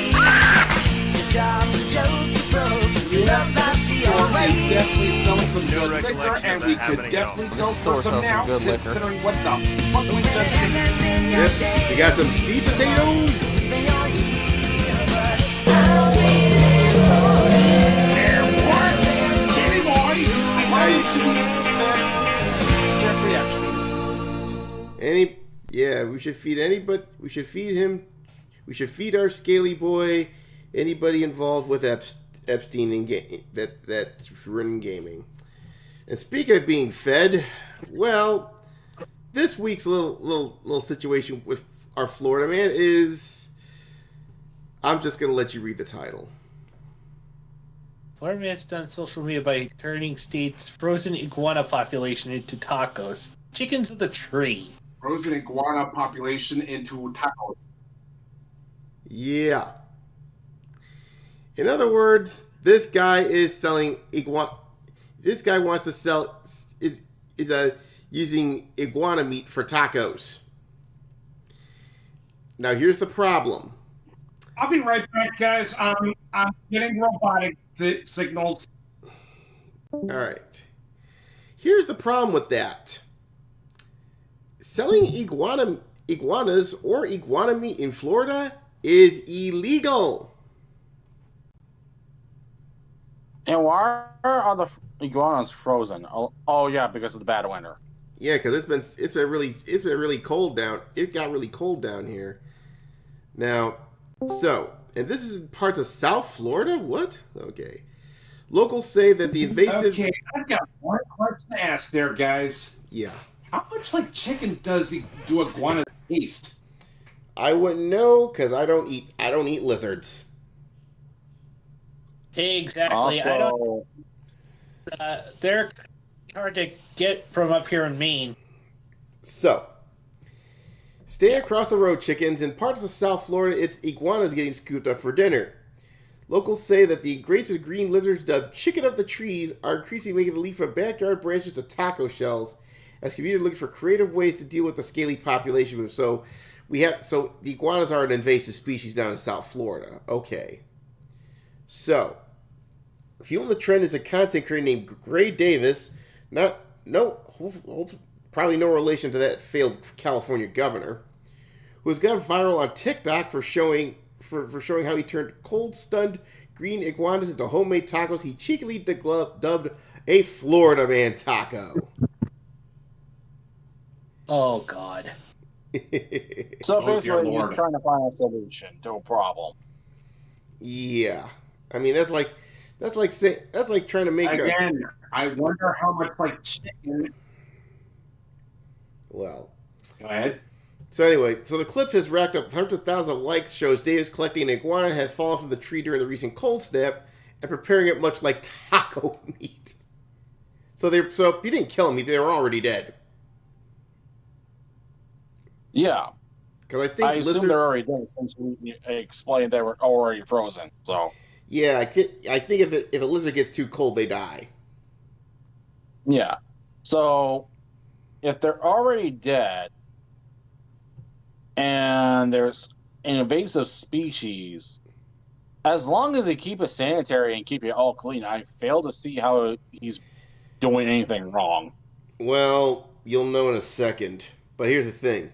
Your job's a joke, you broke, your love life's the old way. Definitely selling some good liquor, and we could definitely go for some now, considering what the fuck we just did. Yep, we got some seed potatoes. Jeffrey Epstein. We should feed anybody. We should feed him. We should feed our scaly boy. Anybody involved with Epstein in that's running gaming. And speaking of being fed, well, this week's little situation with our Florida Man is. I'm just gonna let you read the title. Florida Man's done social media by turning state's frozen iguana population into tacos. Chickens of the tree. frozen iguana population into tacos. Yeah. In other words, this guy is selling iguana. This guy wants to sell is using iguana meat for tacos. Now here's the problem. I'll be right back, guys. I'm getting robotic signals. All right. Here's the problem with that. Selling iguanas or iguana meat in Florida is illegal. And why are the iguanas frozen? Oh yeah, because of the bad winter. Yeah, because it's been really cold down. It got really cold down here. Now, and this is parts of South Florida. What? Okay. Locals say that the invasive. Okay, I've got one question to ask there, guys. Yeah. How much like chicken does iguana taste? I wouldn't know because I don't eat lizards. Exactly. Also, I don't. They're hard to get from up here in Maine. So, stay across the road, chickens. In parts of South Florida, it's iguanas getting scooped up for dinner. Locals say that the aggressive green lizards dubbed chicken of the trees are increasingly making the leap from backyard branches to taco shells as communities look for creative ways to deal with the scaly population move. So, the iguanas are an invasive species down in South Florida. Okay. So, fueling the trend is a content creator named Gray Davis. Probably no relation to that failed California governor, who has gone viral on TikTok for showing how he turned cold, stunned green iguanas into homemade tacos he cheekily dubbed a Florida man taco. Oh God. So basically, you're trying to find a solution to a problem. Yeah, I mean that's like trying to make again. I wonder how much like chicken. Well, go ahead. So anyway, the clip has racked up hundreds of thousands of likes. Shows Davis collecting an iguana had fallen from the tree during the recent cold snap and preparing it much like taco meat. So you didn't kill them; they were already dead. Yeah, because I assume they're already dead since we explained they were already frozen. So yeah, I think if a lizard gets too cold, they die. Yeah, so if they're already dead and there's an invasive species, as long as they keep it sanitary and keep it all clean, I fail to see how he's doing anything wrong. Well, you'll know in a second. But here's the thing.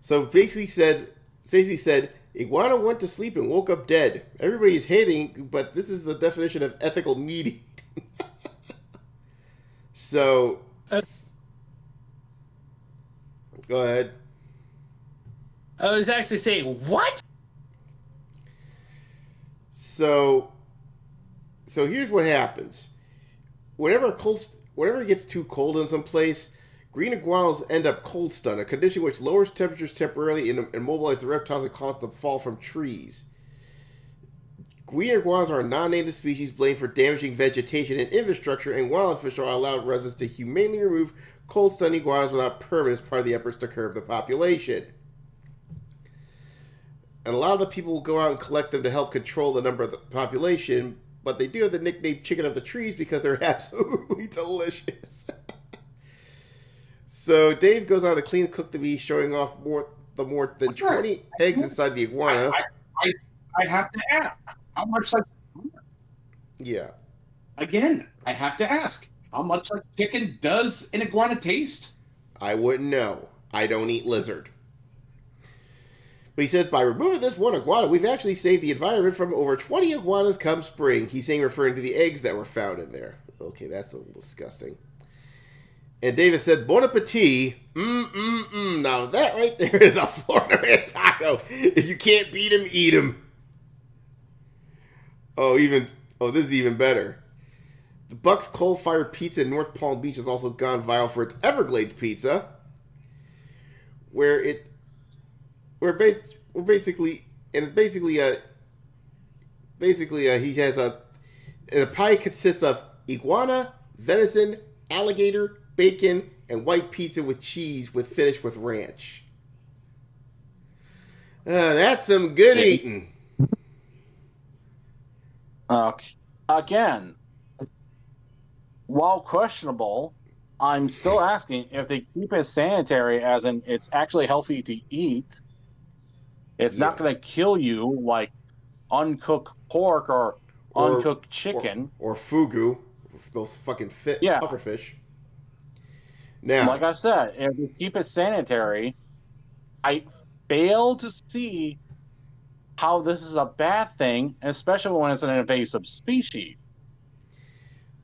So basically Stacey said, iguana went to sleep and woke up dead. Everybody's hating, but this is the definition of ethical meat eating. So, go ahead. I was actually saying, what? So here's what happens. Whenever it gets too cold in some place, green iguanas end up cold stunned, a condition which lowers temperatures temporarily and immobilizes the reptiles and causes them to fall from trees. Green iguanas are a non-native species blamed for damaging vegetation and infrastructure, and wildlife officials are allowed residents to humanely remove cold stunned iguanas without permit as part of the efforts to curb the population. And a lot of the people will go out and collect them to help control the number of the population, but they do have the nickname chicken of the trees because they're absolutely delicious. So Dave goes out to clean and cook the meat, showing off more than 20 eggs inside the iguana. I have to ask, how much like... Yeah. Again, I have to ask, how much like chicken does an iguana taste? I wouldn't know. I don't eat lizard. But he said, by removing this one iguana, we've actually saved the environment from over 20 iguanas come spring. He's saying, referring to the eggs that were found in there. Okay, that's a little disgusting. And David said, bon appetit. Now that right there is a Florida man taco. If you can't beat him, eat him. This is even better. The Buck's coal-fired pizza in North Palm Beach has also gone viral for its Everglades pizza, he has the pie consists of iguana, venison, alligator, bacon, and white pizza with cheese with finished with ranch. That's some good eating. Again, while questionable, I'm still asking if they keep it sanitary, as in it's actually healthy to eat. It's not going to kill you like uncooked pork or uncooked chicken. Or fugu, those fucking pufferfish. Now, like I said, if you keep it sanitary, I fail to see how this is a bad thing, especially when it's an invasive species.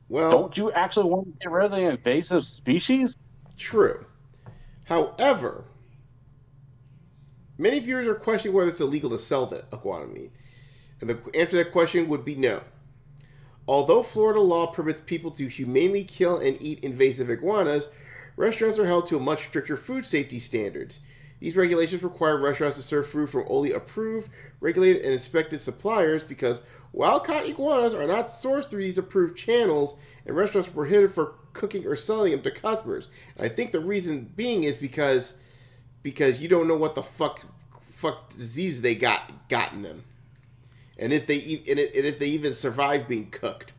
Well, don't you actually want to get rid of the invasive species? True. However, many viewers are questioning whether it's illegal to sell the iguana meat. And the answer to that question would be no. Although Florida law permits people to humanely kill and eat invasive iguanas, restaurants are held to a much stricter food safety standards. These regulations require restaurants to serve food from only approved, regulated, and inspected suppliers because wild-caught iguanas are not sourced through these approved channels, and restaurants are prohibited for cooking or selling them to customers. And I think the reason being is because you don't know what the fuck disease they got in them, and if they even survive being cooked.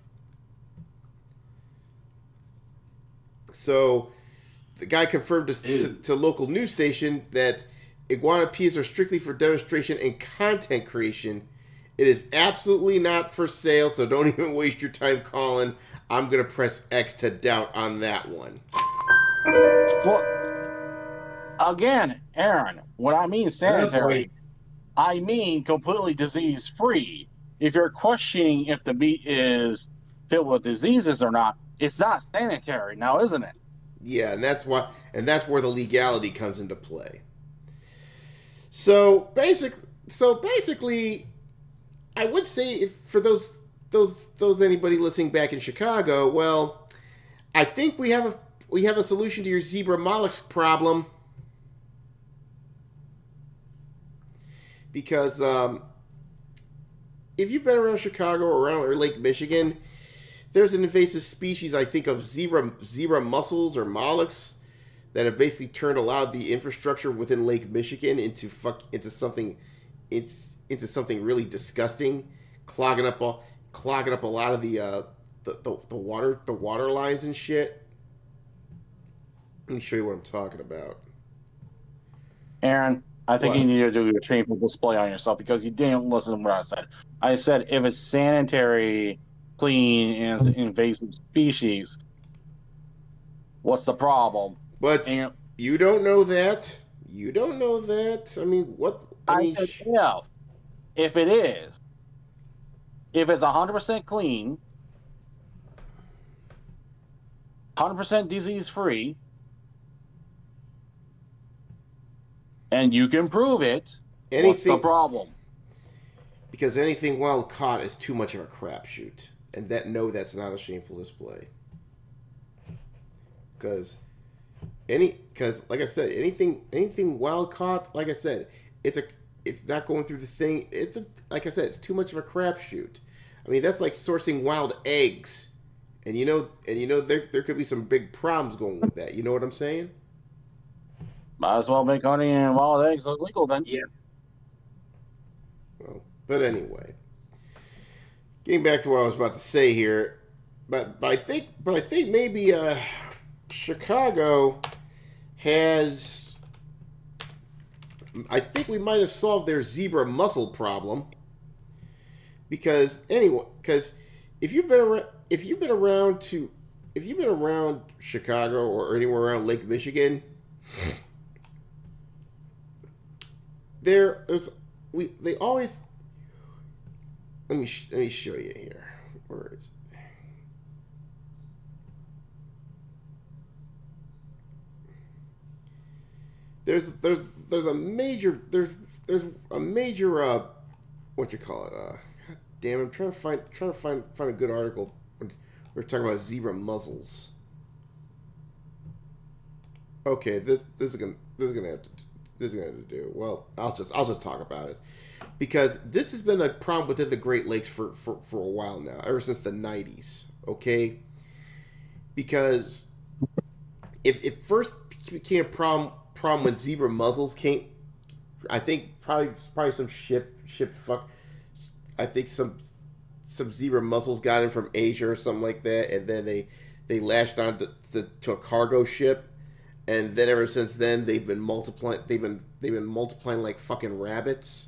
So the guy confirmed to local news station that iguana peas are strictly for demonstration and content creation. It is absolutely not for sale, so don't even waste your time calling. I'm going to press X to doubt on that one. Well, again, Aaron, when I mean sanitary, I mean completely disease-free. If you're questioning if the meat is filled with diseases or not, it's not sanitary now, isn't it? Yeah, and that's where the legality comes into play. So basically, I would say if for those anybody listening back in Chicago, well, I think we have a solution to your zebra mollusk problem. Because if you've been around Chicago or Lake Michigan, there's an invasive species, I think, of zebra mussels or mollusks that have basically turned a lot of the infrastructure within Lake Michigan into something really disgusting, clogging up a lot of the water lines and shit. Let me show you what I'm talking about. Aaron, I think you need to do a shameful display on yourself because you didn't listen to what I said. I said if it's sanitary, clean, and it's an invasive species, what's the problem? But you don't know that. You don't know that. I mean, what? I said if it is. If it's 100% clean, 100% disease-free, and you can prove it, what's the problem? Because anything wild caught is too much of a crapshoot. And that's not a shameful display. Because like I said, anything wild caught, like I said, if not going through the thing, like I said, it's too much of a crapshoot. I mean, that's like sourcing wild eggs, and there could be some big problems going with that. You know what I'm saying? Might as well make honey and wild eggs illegal then. Yeah. Well, but anyway, getting back to what I was about to say here, but I think maybe Chicago has. I think we might have solved their zebra mussel problem. Because if you've been around Chicago or anywhere around Lake Michigan, they always. Let me show you here. Where is it? There's a major what you call it? God damn, I'm trying to find a good article. We're talking about zebra mussels. Okay, this is gonna have to do. Well, I'll just talk about it because this has been a problem within the Great Lakes for a while now, ever since the 90s. Okay, because it first became a problem when zebra muzzles came. I think probably some ship fuck. I think some zebra muzzles got in from Asia or something like that, and then they lashed on to a cargo ship, and then ever since then they've been multiplying. They've been multiplying like fucking rabbits.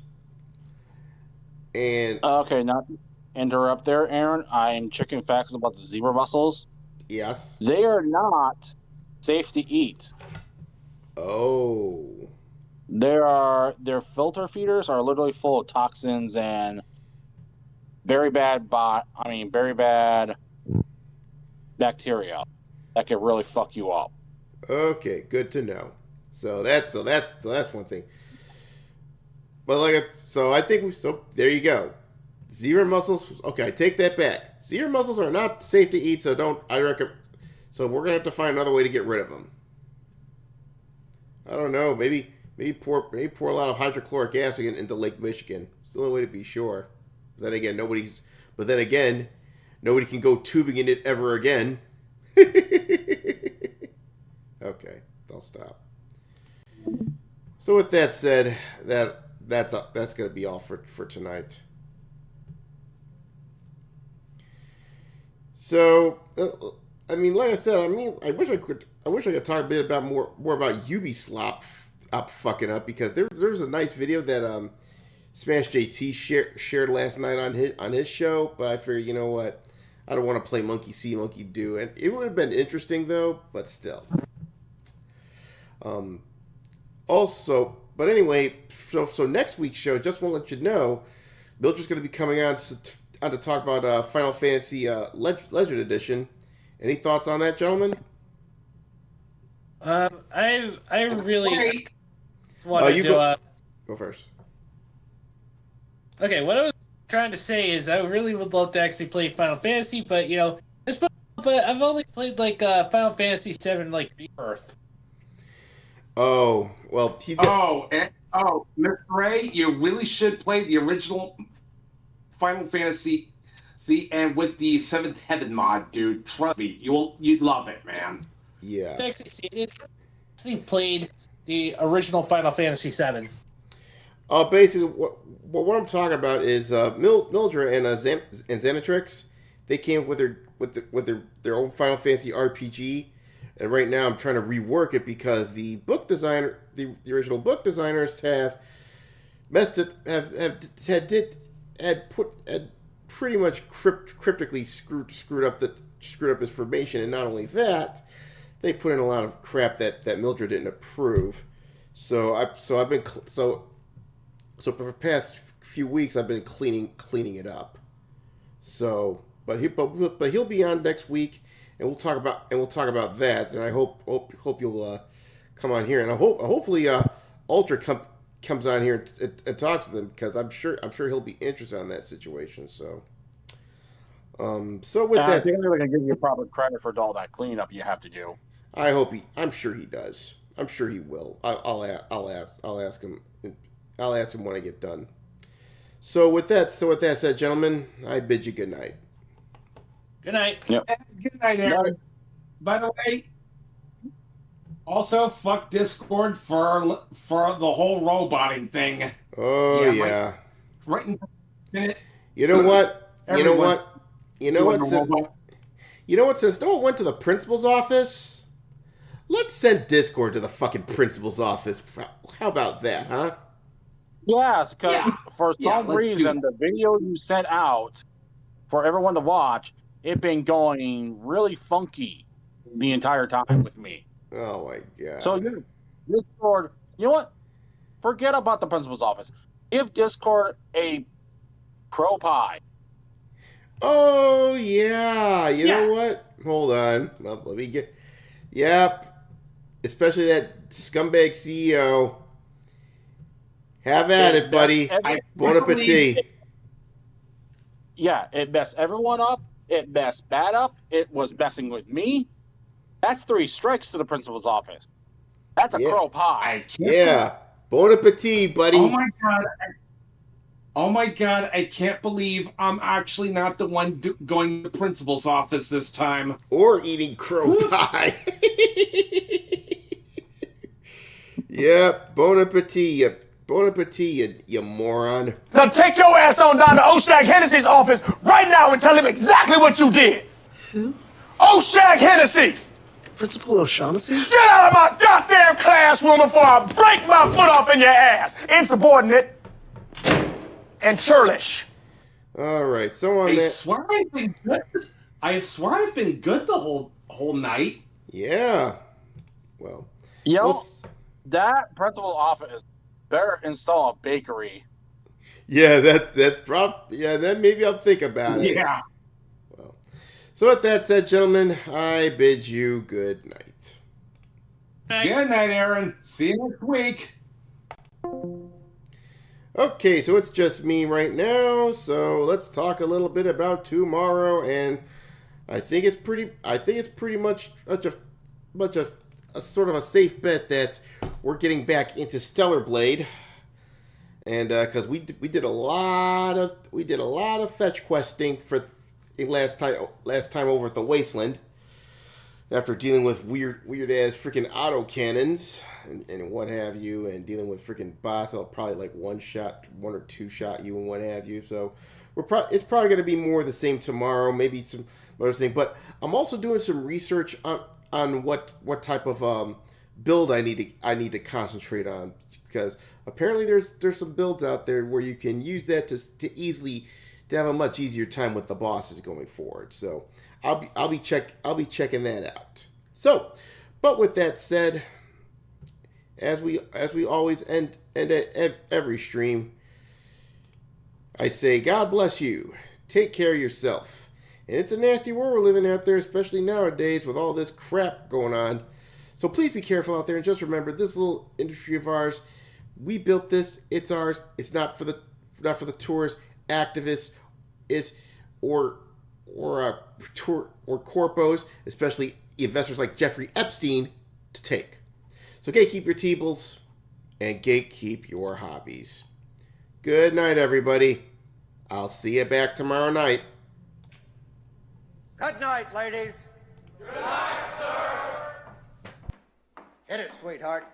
And okay, not to interrupt there, Aaron. I'm checking facts about the zebra mussels. Yes, they are not safe to eat. Oh, their filter feeders are literally full of toxins and very bad bacteria that can really fuck you up. Okay, good to know. So that's one thing. But I think there you go. Zebra mussels. Okay, I take that back. Zebra mussels are not safe to eat, so so we're gonna have to find another way to get rid of them. I don't know. Maybe pour a lot of hydrochloric acid into Lake Michigan. It's the only way to be sure. But then again, nobody can go tubing in it ever again. Okay, I'll stop. So with that said, that's going to be all for tonight. So, like I said, I wish I could talk a bit about more about Ubislop fucking up, because there was a nice video that Smash JT shared last night on his show, but I figured, you know what, I don't want to play monkey see, monkey do, and it would have been interesting though, but still. But anyway, so next week's show, just want to let you know, Mildred's going to be coming on to talk about Final Fantasy Legend Edition. Any thoughts on that, gentlemen? I really want to do. Go first. Okay, what I was trying to say is I really would love to actually play Final Fantasy, but but I've only played Final Fantasy VII Rebirth. Oh well, Mr. Ray, you really should play the original Final Fantasy. And with the Seventh Heaven mod, dude, trust me, you'd love it, man. Yeah. It's actually played the original Final Fantasy VII. Basically, what I'm talking about is Mildred and Xanatrix. They came up with their own Final Fantasy RPG, and right now I'm trying to rework it because the original book designers have messed it, had pretty much cryptically screwed up his formation, and not only that, they put in a lot of crap that Mildred didn't approve. So for the past few weeks I've been cleaning it up. So, but he'll be on next week, and we'll talk about that. And I hope you'll come on here, and hopefully Ultra comes on here and talks to them, because I'm sure he'll be interested in that situation. So, with that, I think they're going to give you proper credit for all that cleanup you have to do. I'm sure he does. I'm sure he will. I'll ask him. I'll ask him when I get done. So with that said, gentlemen, I bid you good night. Good night. Yep. Good night, Aaron. By the way, also fuck Discord for the whole roboting thing. Oh yeah. Right in a minute. You know what? You know what? Since no one went to the principal's office, let's send Discord to the fucking principal's office. How about that, huh? Yes, because for some reason, the video you sent out for everyone to watch, it been going really funky the entire time with me. Oh my god. So Discord, you know what? Forget about the principal's office. Give Discord a pro pie. Oh yeah. You know what? Hold on. Let me get. Yep. Especially that scumbag CEO. Have at it, buddy. Bon appetit. Yeah, it messed everyone up. It messed Bad up. It was messing with me. That's 3 strikes to the principal's office. That's a crow pie. Yeah. Bon appetit, buddy. Oh my god, I can't believe I'm actually not the one going to the principal's office this time. Or eating crow pie. Yep, bon appetit, you moron. Now take your ass on down to Oshag Hennessy's office right now and tell him exactly what you did. Who? Oshag Hennessy! Principal O'Shaughnessy? Get out of my goddamn classroom before I break my foot off in your ass! Insubordinate and churlish. All right, so on I that. swear I've been good. I swear I've been good the whole night. Yeah. Well. That principal office better install a bakery. Yeah, that maybe I'll think about it. Yeah. Well, so with that said, gentlemen, I bid you good night. Good night, Aaron. See you next week. Okay, so it's just me right now. So let's talk a little bit about tomorrow, and I think it's pretty much a sort of a safe bet that we're getting back into Stellar Blade, and because we did a lot of fetch questing for last time over at the Wasteland, after dealing with weird ass freaking autocannons and what have you, and dealing with freaking boss that'll probably like one or two shot you and what have you. So it's probably going to be more of the same tomorrow, maybe some other thing. But I'm also doing some research on what type of build I need to concentrate on, because apparently there's some builds out there where you can use that to have a much easier time with the bosses going forward. So I'll be checking that out. So, but with that said, as we always end at every stream, I say God bless you. Take care of yourself. And it's a nasty world we're living out there, especially nowadays with all this crap going on. So please be careful out there, and just remember, this little industry of ours, we built this. It's ours. It's not for the tourists, activists, or corpos, especially investors like Jeffrey Epstein, to take. So gatekeep your teebles and gatekeep your hobbies. Good night, everybody. I'll see you back tomorrow night. Good night, ladies. Good night, sir. Hit it, sweetheart.